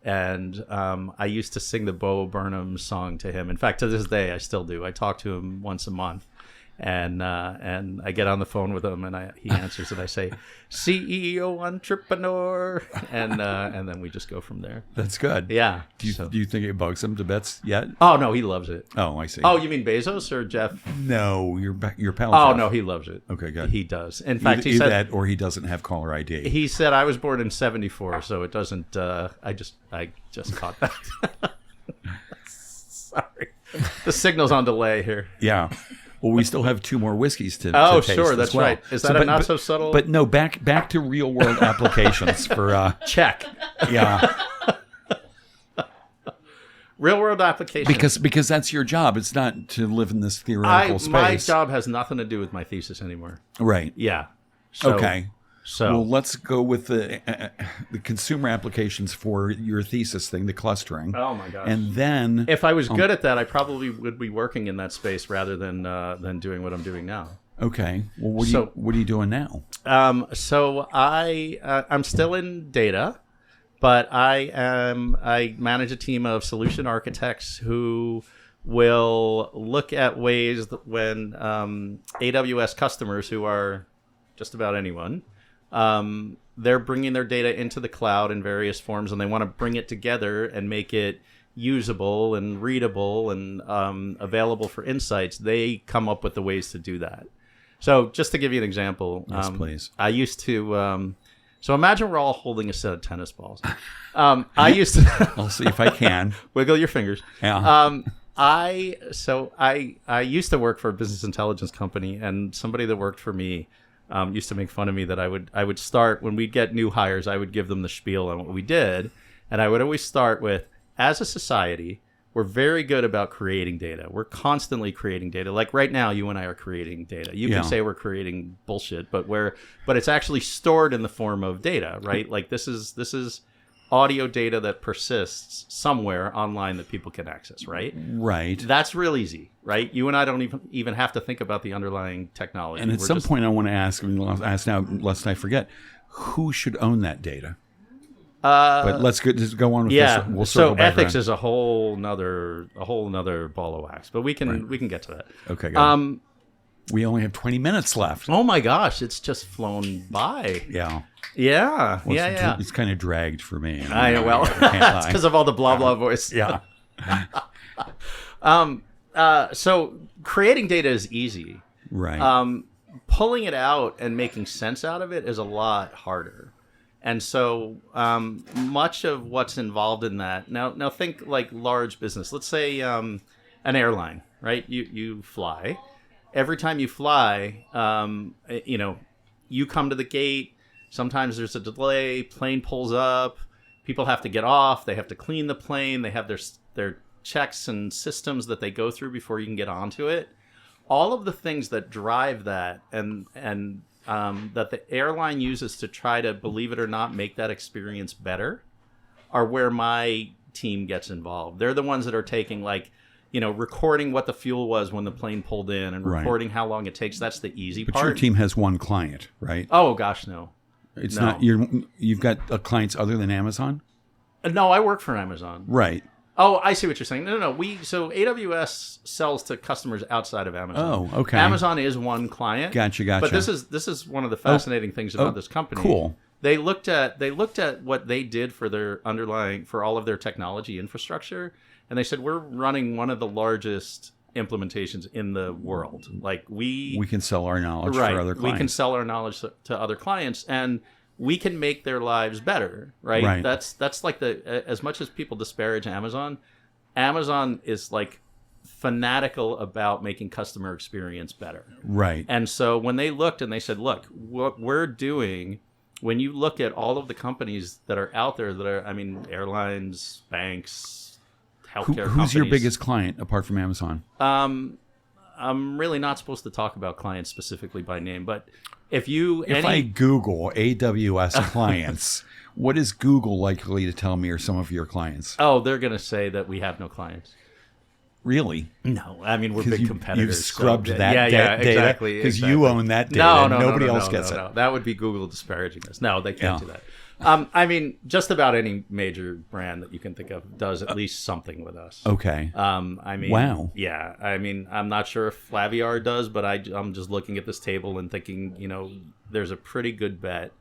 And I used to sing the Bo Burnham song to him. In fact, to this day, I still do. I talk to him once a month, and I get on the phone with him, and he answers, and I say, "CEO entrepreneur," and then we just go from there. That's good. Yeah. Do you think it bugs him to bits yet? Oh no, he loves it. Oh, I see. Oh, you mean Bezos or Jeff? No, your pal. Oh Jeff. no, he loves it. Okay, good. He does. In fact, he either said that or he doesn't have caller ID. He said I was born in '74, so it doesn't. I just caught that. Sorry, the signal's on delay here. Yeah. Well, we still have 2 more whiskeys to taste sure, that's as well. right. Is that not so subtle? But no, back to real world applications for check. Yeah. Real world applications. Because that's your job. It's not to live in this theoretical space. My job has nothing to do with my thesis anymore. Right. Yeah. Okay. So well, let's go with the consumer applications for your thesis thing, the clustering. Oh my gosh! And then, if I was good at that, I probably would be working in that space rather than doing what I'm doing now. Okay. Well, what are you doing now? So I'm still in data, but I manage a team of solution architects who will look at ways that when AWS customers, who are just about anyone, they're bringing their data into the cloud in various forms, and they want to bring it together and make it usable and readable and available for insights. They come up with the ways to do that. So just to give you an example, yes, please. I used to. So imagine we're all holding a set of tennis balls. I used to. I'll see if I can Wiggle your fingers. Yeah. I used to work for a business intelligence company, and somebody that worked for me used to make fun of me that I would start when we'd get new hires. I would give them the spiel on what we did, and I would always start with, as a society, We're very good about creating data. We're constantly creating data. Like right now, you and I are creating data. You can say we're creating bullshit, but it's actually stored in the form of data, right? Like this is audio data that persists somewhere online that people can access, right? Right. That's real easy, right? You and I don't even have to think about the underlying technology. And at some point, I want to ask now, lest I forget, who should own that data? But let's just go on with this. We'll circle back ethics around. is a whole nother ball of wax, but we can get to that. Okay, good. We only have 20 minutes left. Oh my gosh, it's just flown by. Yeah. Yeah. Well, it's kind of dragged for me. I know. Well, it's because of all the blah blah voice. Yeah. So creating data is easy. Right. Pulling it out and making sense out of it is a lot harder. And so much of what's involved in that now think like large business. Let's say an airline, right? You fly. Every time you fly, you come to the gate. Sometimes there's a delay. Plane pulls up. People have to get off. They have to clean the plane. They have their checks and systems that they go through before you can get onto it. All of the things that drive that and that the airline uses to try to, believe it or not, make that experience better are where my team gets involved. They're the ones that are taking recording what the fuel was when the plane pulled in and recording how long it takes. That's the easy part. But your team has one client, right? Oh gosh, no. It's not. You've got clients other than Amazon? No, I work for Amazon. Right. Oh, I see what you're saying. No. So AWS sells to customers outside of Amazon. Oh, okay. Amazon is one client. Gotcha. But this is one of the fascinating things about this company. Cool. They looked at what they did for for all of their technology infrastructure, and they said, we're running one of the largest implementations in the world. Like we can sell our knowledge for other clients. We can sell our knowledge to other clients, and we can make their lives better, right? That's like as much as people disparage Amazon is like fanatical about making customer experience better. Right. And so when they looked and they said, look, what we're doing, when you look at all of the companies that are out there that are, airlines, banks, healthcare companies. Who's your biggest client apart from Amazon? I'm really not supposed to talk about clients specifically by name, but if I Google AWS clients, what is Google likely to tell me are some of your clients? Oh, they're going to say that we have no clients. Really? No, we're big competitors. You've scrubbed so that data exactly. Because you own that data. Nobody else gets it. No. That would be Google disparaging us. No, they can't do that. Just about any major brand that you can think of does at least something with us. Okay. Wow. Yeah. I'm not sure if Flaviar does, but I'm just looking at this table and thinking, there's a pretty good bet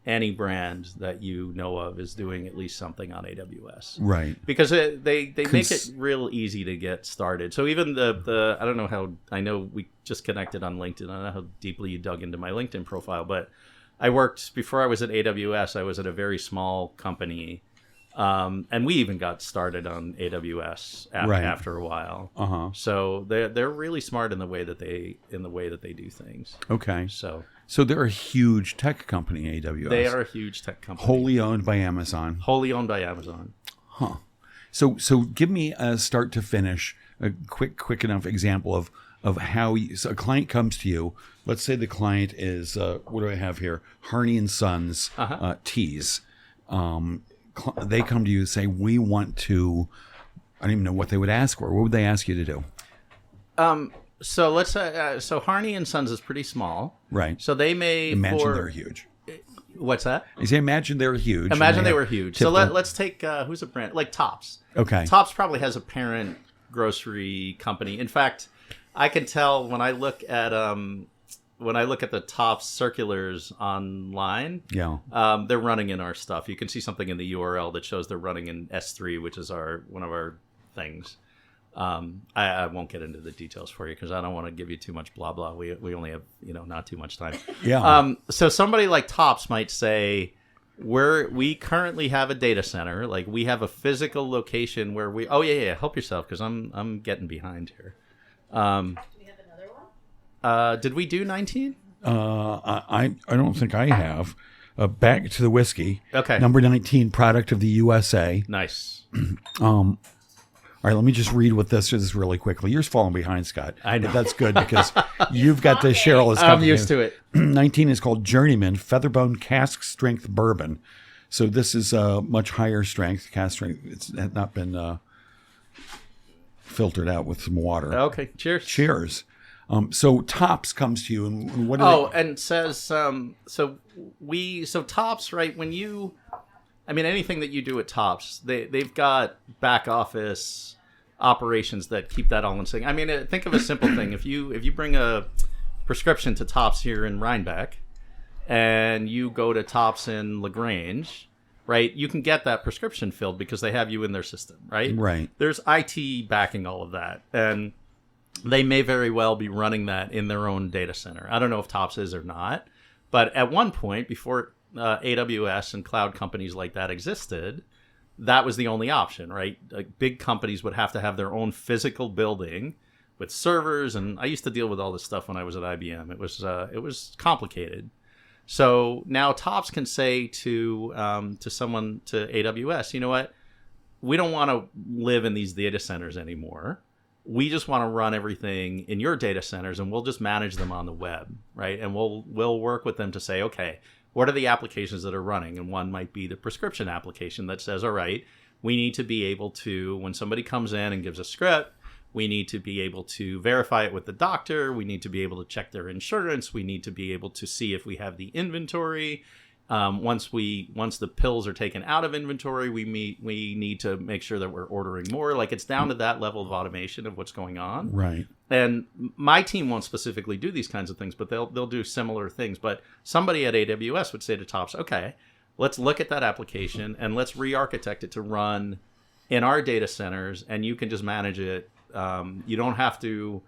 any brand that you know of is doing at least something on AWS. Right. Because they make it real easy to get started. So even the I don't know how, I know we just connected on LinkedIn. I don't know how deeply you dug into my LinkedIn profile, but before I was at AWS, I was at a very small company. And we even got started on AWS after a while. Uh-huh. So they're really smart in the way that they do things. Okay. So they're a huge tech company, AWS. They are a huge tech company. Wholly owned by Amazon. Huh. So give me a start to finish, a quick enough example of how a client comes to you. Let's say the client is, what do I have here? Harney and Sons teas. They come to you and say, we want to, I don't even know what they would ask for. What would they ask you to do? So let's say, Harney and Sons is pretty small. Right. So they may imagine they're huge. What's that? I say imagine they're huge. Imagine they were huge. So let's take, who's a brand? Like Tops. Okay. Tops probably has a parent grocery company. In fact, I can tell when I look at the Tops circulars online, they're running in our stuff. You can see something in the URL that shows they're running in S3, which is one of our things. I won't get into the details for you because I don't want to give you too much blah blah. We only have not too much time. Yeah. So somebody like Tops might say, we currently have a data center, like we have a physical location where we. Oh yeah. Help yourself because I'm getting behind here. Do we have another one? Did we do 19? I don't think I have. Back to the whiskey. Okay. Number 19, product of the USA. Nice. All right, let me just read what this is really quickly. You're falling behind, Scott. I know. But that's good because you've got to share all this stuff. I'm used to it. 19 is called Journeyman Featherbone Cask Strength Bourbon. So this is much higher strength, cask strength. It's not been filtered out with some water. Okay, cheers. Cheers. So Tops comes to you, and what? And says so Tops, right? When you, I mean, anything that you do at Tops, they've got back office operations that keep that all in sync. I mean, think of a simple thing. If you bring a prescription to Tops here in Rhinebeck, and you go to Tops in LaGrange, right? You can get that prescription filled because they have you in their system, right? Right. There's IT backing all of that, and they may very well be running that in their own data center. I don't know if Tops is or not, but at one point, before AWS and cloud companies like that existed, that was the only option, right? Like big companies would have to have their own physical building with servers, and I used to deal with all this stuff when I was at IBM. It was complicated. So now Tops can say to someone, to AWS, you know what? We don't want to live in these data centers anymore. We just want to run everything in your data centers, and we'll just manage them on the web, right? And we'll work with them to say, okay, what are the applications that are running? And one might be the prescription application that says, all right, we need to be able to, when somebody comes in and gives a script, we need to be able to verify it with the doctor. We need to be able to check their insurance. We need to be able to see if we have the inventory. Once the pills are taken out of inventory, we need to make sure that we're ordering more. Like it's down to that level of automation of what's going on. Right. And my team won't specifically do these kinds of things, but they'll do similar things. But somebody at AWS would say to Tops, okay, let's look at that application and let's re-architect it to run in our data centers, and you can just manage it. You don't have to,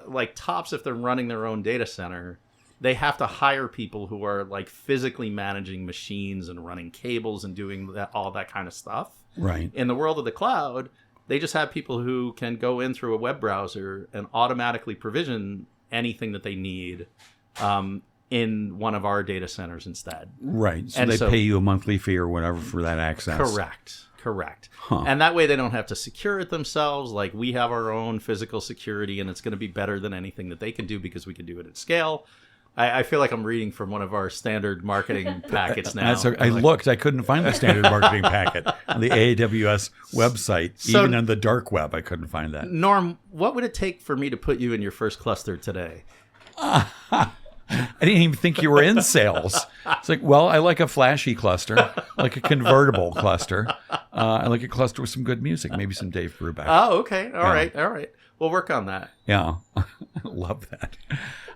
like Tops, if they're running their own data center, they have to hire people who are like physically managing machines and running cables and doing all that kind of stuff. Right. In the world of the cloud, they just have people who can go in through a web browser and automatically provision anything that they need in one of our data centers instead. Right. So and they pay you a monthly fee or whatever for that access. Correct. Huh. And that way they don't have to secure it themselves. Like we have our own physical security, and it's going to be better than anything that they can do because we can do it at scale. I feel like I'm reading from one of our standard marketing packets now. I looked. I couldn't find the standard marketing packet on the AWS website. So, even on the dark web, I couldn't find that. Norm, what would it take for me to put you in your first cluster today? I didn't even think you were in sales. It's like, well, I like a flashy cluster, I like a convertible cluster. I like a cluster with some good music, maybe some Dave Brubeck. Oh, okay. All right. We'll work on that. Yeah. Love that.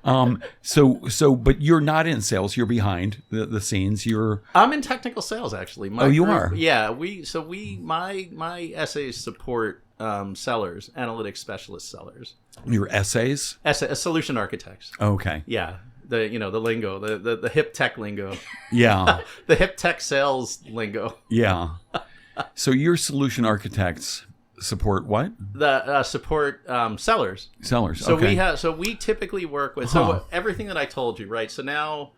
But you're not in sales. You're behind the scenes. I'm in technical sales, actually. You are? Yeah. My essays support sellers, analytics specialist sellers. Your essays? Solution architects. Okay. Yeah. The lingo, the hip tech lingo. Yeah. The hip tech sales lingo. Yeah. So your solution architects support what? The support sellers. Sellers. So okay. we typically work with everything that I told you, right? So now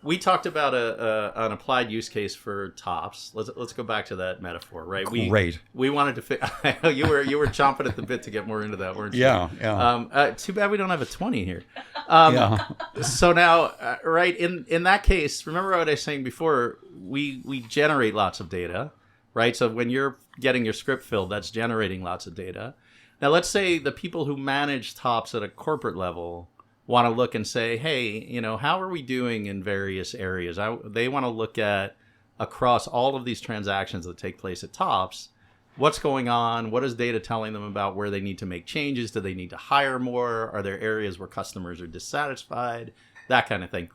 we talked about an applied use case for Tops. Let's go back to that metaphor, right? Great. We wanted to you were chomping at the bit to get more into that, weren't you? Yeah. Too bad we don't have a 20 here. Yeah. So now, right, in that case, remember what I was saying before, we generate lots of data, right? So when you're getting your script filled, that's generating lots of data. Now, let's say the people who manage Tops at a corporate level want to look and say, hey, how are we doing in various areas? They want to look at across all of these transactions that take place at Tops, what's going on? What is data telling them about where they need to make changes? Do they need to hire more? Are there areas where customers are dissatisfied? That kind of thing.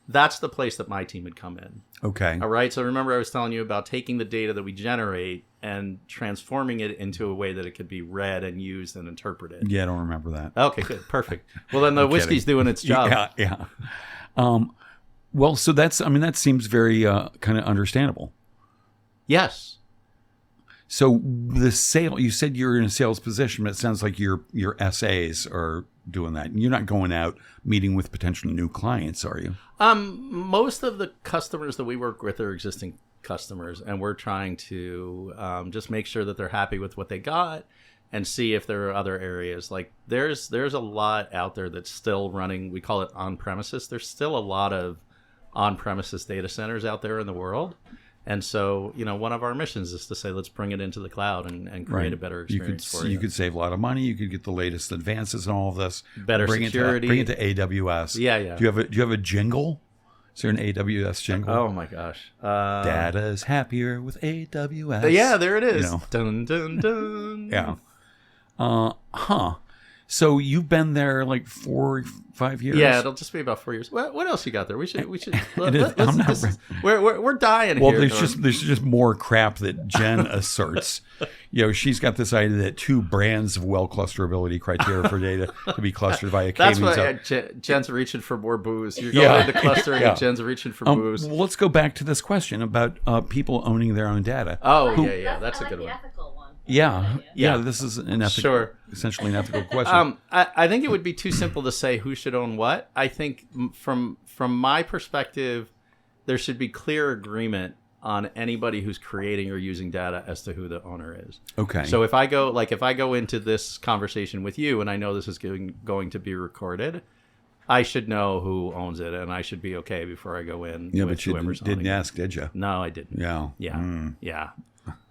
That's the place that my team would come in. Okay. All right. So remember I was telling you about taking the data that we generate and transforming it into a way that it could be read and used and interpreted. Yeah, I don't remember that. Okay, good. Perfect. Well, then the whiskey's doing its job. Yeah. Well, so that seems very kind of understandable. Yes. So the sale, you said you're in a sales position, but it sounds like your SAs are doing that. You're not going out meeting with potential new clients, are you? Most of the customers that we work with are existing customers, and we're trying to just make sure that they're happy with what they got and see if there are other areas. Like there's a lot out there that's still running. We call it on premises. There's still a lot of on premises data centers out there in the world. And so, one of our missions is to say, let's bring it into the cloud and create a better experience for you. You could save a lot of money. You could get the latest advances in all of this. Better security. Bring it to AWS. Yeah. Do you have a jingle? Is there an AWS jingle? Oh my gosh. Data is happier with AWS. Yeah, there it is. Dun, dun, dun. Yeah. So you've been there like 4 or 5 years? Yeah, it'll just be about 4 years. What else you got there? We should. We're dying well, here. Well, there's just more crap that Jen asserts. She's got this idea that 2 brands of well clusterability criteria for data to be clustered via That's K-means. why Jen's reaching for more booze. You're going into clustering, and Jen's reaching for booze. Well, let's go back to this question about people owning their own data. Oh, yeah, that's a good one. Ethical one. Yeah, this is an ethical, essentially an ethical question. I think it would be too simple to say who should own what. I think from my perspective, there should be clear agreement on anybody who's creating or using data as to who the owner is. Okay. So if I go into this conversation with you and I know this is going to be recorded, I should know who owns it, and I should be okay before I go in. Yeah, but you didn't ask, did you? No, I didn't. Yeah. Yeah.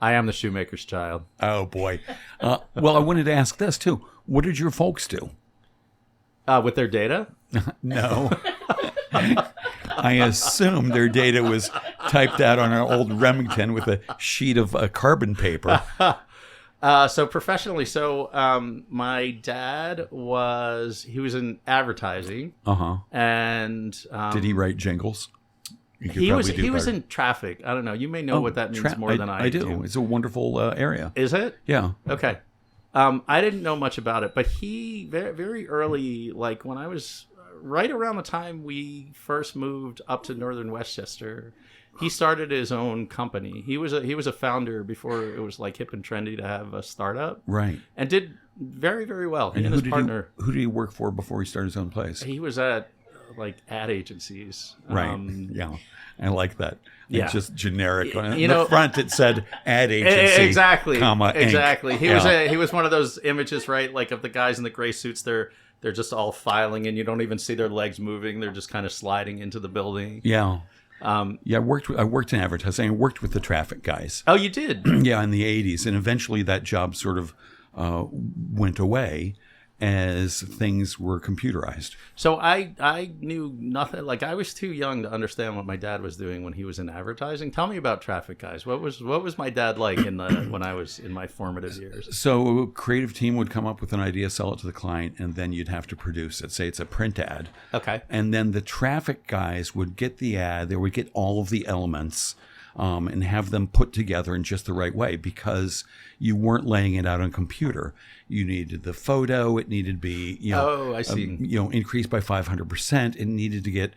I am the shoemaker's child. Oh, boy. Well, I wanted to ask this, too. What did your folks do? With their data? No. I assume their data was typed out on an old Remington with a sheet of carbon paper. So professionally, my dad was in advertising. And did he write jingles? He was in traffic. I don't know. You may know what that means more than I do. It's a wonderful area. Is it? Yeah. Okay. I didn't know much about it, but he very, very early, like when I was right around the time we first moved up to northern Westchester, he started his own company. He was a founder before it was like hip and trendy to have a startup. Right. And did very, very well. He and who his partner. Who did he work for before he started his own place? He was at like ad agencies. Right. Yeah. I like that. Yeah. It's just generic. On you the front it said ad agency. Exactly. Comma, exactly. Inc. He was one of those images, right? Like of the guys in the gray suits. They're just all filing, and you don't even see their legs moving. They're just kind of sliding into the building. Yeah. I worked in advertising. I worked with the traffic guys. Oh, you did? Yeah, in the 80s. And eventually that job sort of went away as things were computerized. So I knew nothing. Like I was too young to understand what my dad was doing when he was in advertising. Tell me about traffic guys. What was my dad like when I was in my formative years? So a creative team would come up with an idea, sell it to the client, and then you'd have to produce it. Say it's a print ad. Okay. And then the traffic guys would get the ad. They would get all of the elements and have them put together in just the right way, because you weren't laying it out on computer. You needed the photo. It needed to be, I see. Increased by 500%. It needed to get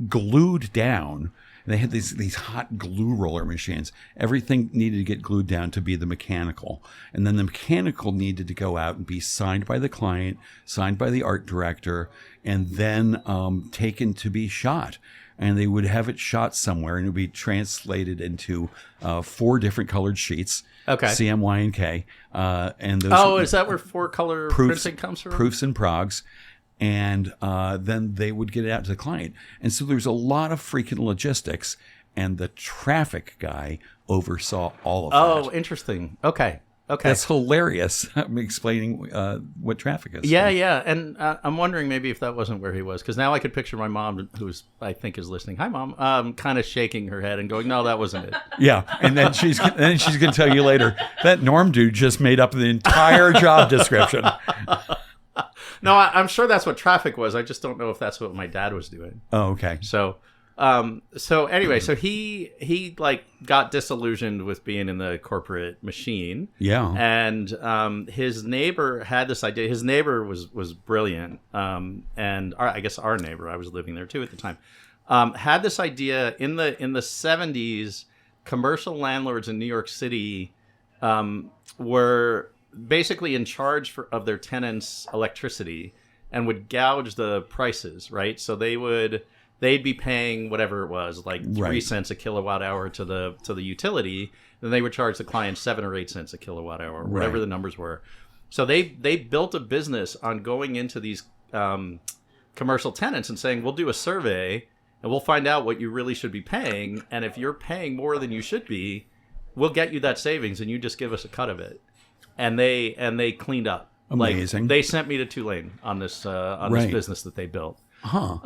glued down. And they had these hot glue roller machines. Everything needed to get glued down to be the mechanical. And then the mechanical needed to go out and be signed by the client, signed by the art director, and then taken to be shot. And they would have it shot somewhere, and it would be translated into 4 different colored sheets. Okay. CM, Y, and K. And those is that where 4-color printing comes from? Proofs and progs. And then they would get it out to the client. And so there's a lot of freaking logistics, and the traffic guy oversaw all of that. Oh, interesting. Okay. That's hilarious. I'm explaining what traffic is. Yeah. And I'm wondering maybe if that wasn't where he was, because now I could picture my mom, who's I think is listening. Hi, Mom. Kind of shaking her head and going, "No, that wasn't it." Yeah, and then she's going to tell you later that Norm dude just made up the entire job description. No, I'm sure that's what traffic was. I just don't know if that's what my dad was doing. Oh, okay. So anyway, so he like got disillusioned with being in the corporate machine. Yeah. And his neighbor had this idea. His neighbor was brilliant. And I guess our neighbor, I was living there too at the time, had this idea in the 70s. Commercial landlords in New York City were basically in charge of their tenants' electricity and would gouge the prices, right? So they would they'd be paying whatever it was, like 3 Right. cents a kilowatt hour to the utility. Then they would charge the client 7 or 8 cents a kilowatt hour, whatever Right. the numbers were. So they built a business on going into these commercial tenants and saying, we'll do a survey and we'll find out what you really should be paying. And if you're paying more than you should be, we'll get you that savings and you just give us a cut of it. And they cleaned up. Amazing. Like, they sent me to Tulane on this Right. business that they built. Huh.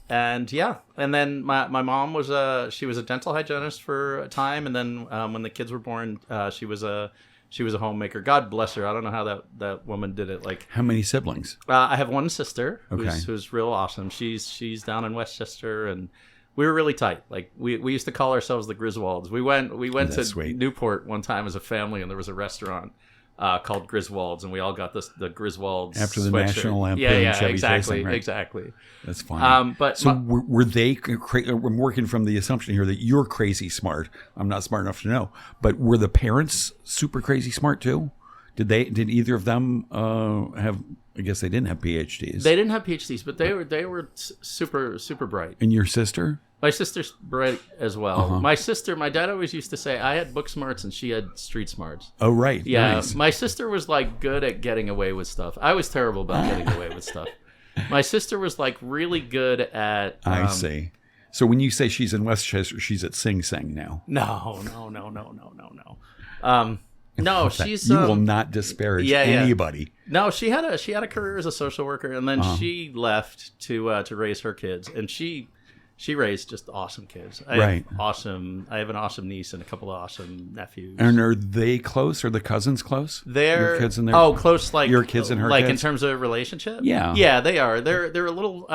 And yeah, and then my mom was she was a dental hygienist for a time, and then when the kids were born, she was a homemaker. God bless her. I don't know how that woman did it. Like, How many siblings? I have one sister Okay. who's real awesome. She's down in Westchester, and we were really tight. Like, we used to call ourselves the Griswolds. We went That's to sweet. Newport one time as a family, and there was a restaurant called Griswold's, and we all got the Griswold's After the sweatshirt. National Lampoon Yeah, Chevy exactly, Chasing, right? exactly. That's fine. But So were they? I'm working from the assumption here that you're crazy smart. I'm not smart enough to know, but were the parents super crazy smart too? Did either of them have? I guess they didn't have PhDs. they didn't have PhDs, but they were super bright. And your sister? My sister's bright as well. My dad always used to say I had book smarts and she had street smarts. Oh, right. Yeah, Nice. my sister was like good at getting away with stuff. I was terrible about getting away with stuff. My sister was like really good at. I see. So when you say she's in Westchester, she's at Sing Sing now. No. No, she's. You will not disparage yeah. anybody. No, she had a career as a social worker, and then she left to raise her kids, and she raised just awesome kids. I have an awesome niece and a couple of awesome nephews. And are they close? Are the cousins close? They're your kids and their close, like your kids and her like kids? in terms of relationship. Yeah. They are. They're a little.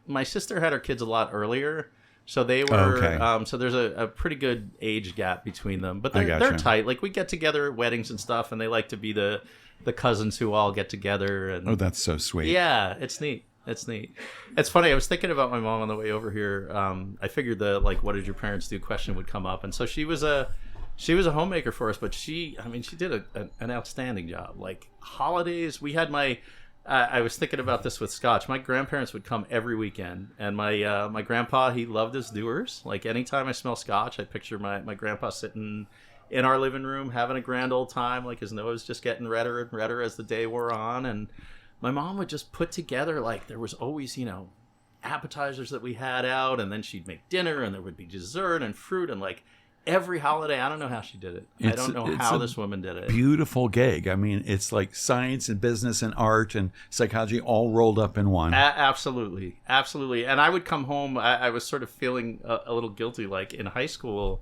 My sister had her kids a lot earlier, so they were. Okay. So there's a pretty good age gap between them, but I they're gotcha. tight. Like, we get together at weddings and stuff, and they like to be the cousins who all get together. And Oh, that's so sweet. yeah, it's neat. It's neat. It's funny. I was thinking about my mom on the way over here. I figured the what did your parents do question would come up, and so she was a homemaker for us. But she did an outstanding job. Like, holidays, we had I was thinking about this with Scotch. My grandparents would come every weekend, and my grandpa, he loved his Dewar's. Like, anytime I smell Scotch, I picture my grandpa sitting in our living room having a grand old time. Like, his nose just getting redder and redder as the day wore on, and my mom would just put together, like, there was always, appetizers that we had out, and then she'd make dinner, and there would be dessert and fruit, and like every holiday. I don't know how she did it. I don't know how this woman did it. Beautiful gig. I mean, it's like science and business and art and psychology all rolled up in one. Absolutely. And I would come home. I was sort of feeling a little guilty. Like, in high school,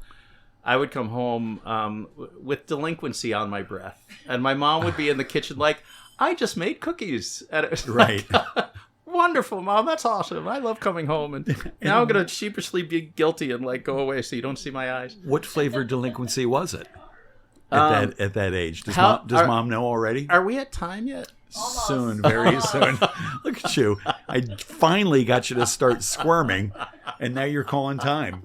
I would come home with delinquency on my breath, and my mom would be in the kitchen like, I just made cookies. And it was Right. like, wonderful, Mom. That's awesome. I love coming home. And now I'm going to sheepishly be guilty and like go away so you don't see my eyes. What flavor delinquency was it at that age? Does mom know already? Are we at time yet? Soon, very soon. Look at you. I finally got you to start squirming, and now you're calling time.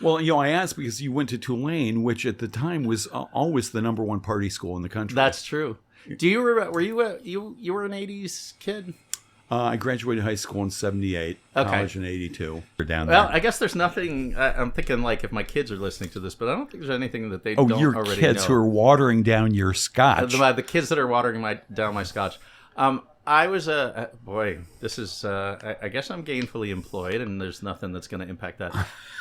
Well, I asked because you went to Tulane, which at the time was always the number one party school in the country. That's true. Do you remember? Were you were an '80s kid? I graduated high school in '78, Okay. college in '82. We're down Well, there. I guess there's nothing. I'm thinking, like, if my kids are listening to this, but I don't think there's anything that they Oh, don't your already kids know. who are watering down your scotch. The kids that are watering down my scotch. I was boy. This is. I guess I'm gainfully employed, and there's nothing that's going to impact that.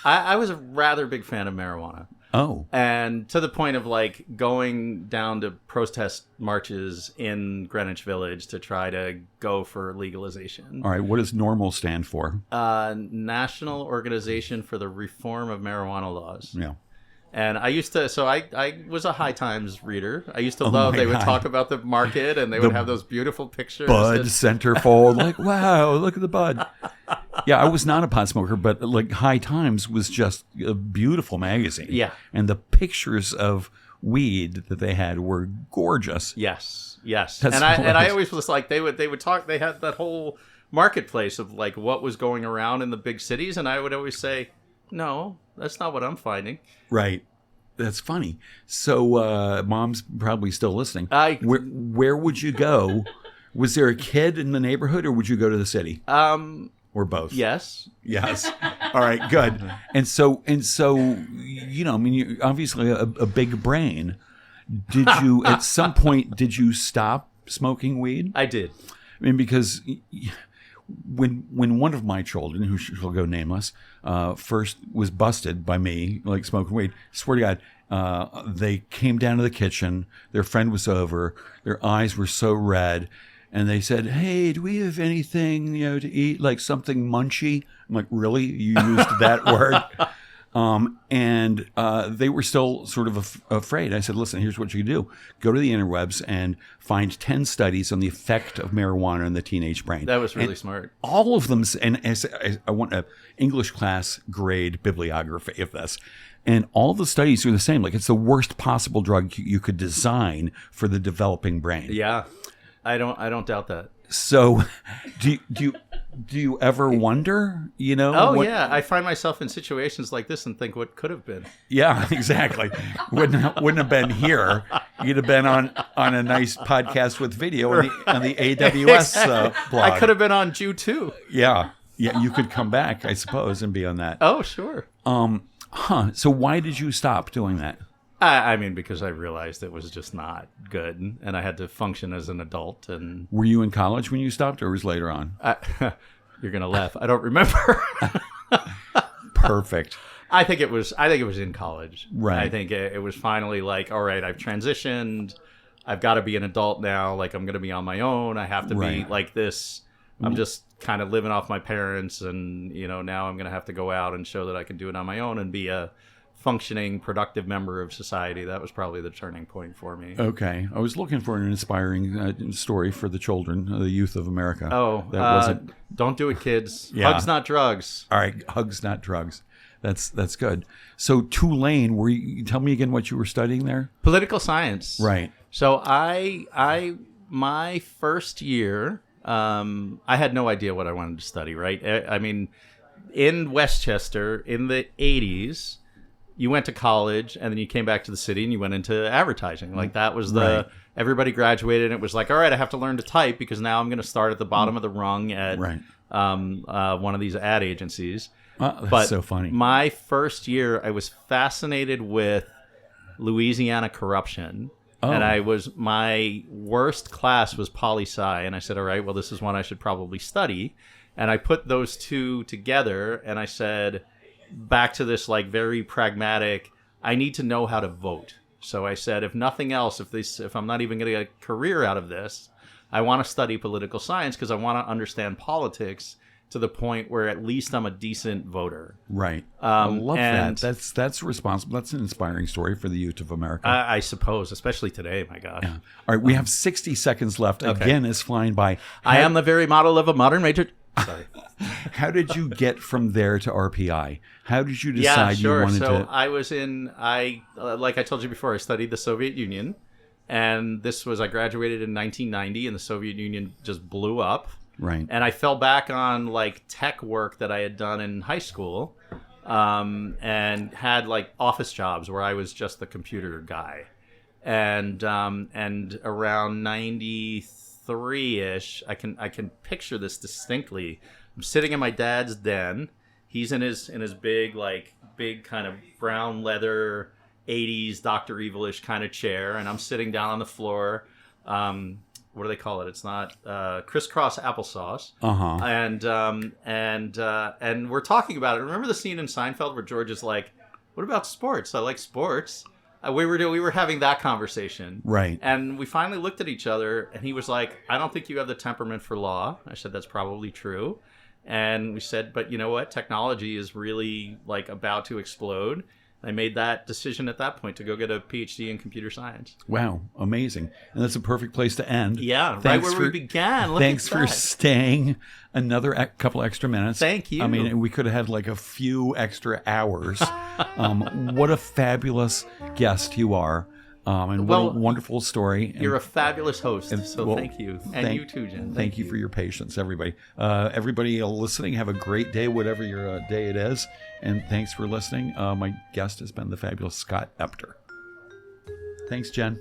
I was a rather big fan of marijuana. Oh, And to the point of like going down to protest marches in Greenwich Village to try to go for legalization. all right. What does NORML stand for? National Organization for the Reform of Marijuana Laws. Yeah. And I used to, so I was a High Times reader. I used to Oh love, my they would God. talk about the market, and they would have those beautiful pictures. Bud and- centerfold, like, wow, look at the bud. Yeah, I was not a pot smoker, but like High Times was just a beautiful magazine. Yeah. And the pictures of weed that they had were gorgeous. Yes. That's and I hilarious. always was like, they would talk, they had that whole marketplace of like what was going around in the big cities, and I would always say, no, that's not what I'm finding. Right. That's funny. So mom's probably still listening. Where would you go? Was there a kid in the neighborhood, or would you go to the city? or both? Yes. Yes. All right, good. And so, you know, I mean, you're obviously a big brain. Did you, at some point, did you stop smoking weed? I did. I mean, because when one of my children, who shall go nameless, first was busted by me, like smoking weed, swear to God, they came down to the kitchen. Their friend was over. Their eyes were so red. And they said, "Hey, do we have anything, you know, to eat, like something munchy?" I'm like, "Really? You used that word?" And they were still sort of afraid. I said, "Listen, here's what you can do. Go to the interwebs and find 10 studies on the effect of marijuana in the teenage brain." That was really smart. All of them, and I want an English class grade bibliography of this. And all the studies are the same. Like, it's the worst possible drug you could design for the developing brain. Yeah. I don't doubt that. So, do you ever wonder? You know? Oh yeah, I find myself in situations like this and think, what could have been? Yeah, exactly. Wouldn't have been here. You'd have been on a nice podcast with video on the AWS blog. I could have been on Jew too. Yeah, you could come back, I suppose, and be on that. Oh sure. So why did you stop doing that? I mean, because I realized it was just not good, and I had to function as an adult. And were you in college when you stopped, or was it later on? You're gonna laugh. I don't remember. Perfect. I think it was in college. Right. I think it was finally like, all right, I've transitioned. I've got to be an adult now. Like, I'm gonna be on my own. I have to be like this. I'm just kind of living off my parents, and you know, now I'm gonna have to go out and show that I can do it on my own and be a functioning, productive member of society. That was probably the turning point for me. Okay. I was looking for an inspiring story for the children, the youth of America. Oh, that wasn't. Don't do it, kids. Yeah. Hugs, not drugs. All right. Hugs, not drugs. That's good. So Tulane, tell me again what you were studying there? Political science. Right. So my first year, I had no idea what I wanted to study, right? I mean, in Westchester in the 80s, you went to college and then you came back to the city and you went into advertising. Like, that was everybody graduated and it was like, all right, I have to learn to type because now I'm going to start at the bottom of the rung at one of these ad agencies. That's so funny. My first year, I was fascinated with Louisiana corruption. Oh. And my worst class was poli-sci. And I said, all right, well, this is one I should probably study. And I put those two together and I said, back to this like very pragmatic, I need to know how to vote. So I said, if nothing else, if I'm not even going to get a career out of this, I want to study political science because I want to understand politics to the point where at least I'm a decent voter. Right. I love that. That's responsible. That's an inspiring story for the youth of America. I suppose, especially today, my gosh. Yeah. All right, we have 60 seconds left. Okay. Again, it's flying by. I am the very model of a modern major. Sorry. How did you get from there to RPI? How did you decide you wanted to? So I was like I told you before, I studied the Soviet Union. And I graduated in 1990 and the Soviet Union just blew up. Right. And I fell back on like tech work that I had done in high school and had like office jobs where I was just the computer guy. And around 93-ish, I can picture this distinctly. I'm sitting in my dad's den. He's in his big kind of brown leather 80s Dr. Evil-ish kind of chair, and I'm sitting down on the floor. What do they call it? It's not crisscross applesauce. And we're talking about it. Remember the scene in Seinfeld where George is like, "What about sports? I like sports." We were having that conversation, right? And we finally looked at each other, and he was like, "I don't think you have the temperament for law." I said, "That's probably true." And we said, "But you know what? Technology is really like about to explode." I made that decision at that point to go get a PhD in computer science. Wow, amazing. And that's a perfect place to end. Yeah, right where we began. Thanks for staying another couple extra minutes. Thank you. I mean, we could have had like a few extra hours. What a fabulous guest you are. And what a wonderful story. You're a fabulous host, so thank you. And you too, Jen. Thank you for your patience, everybody. Everybody listening, have a great day, whatever your day it is. And thanks for listening. My guest has been the fabulous Scott Epter. Thanks, Jen.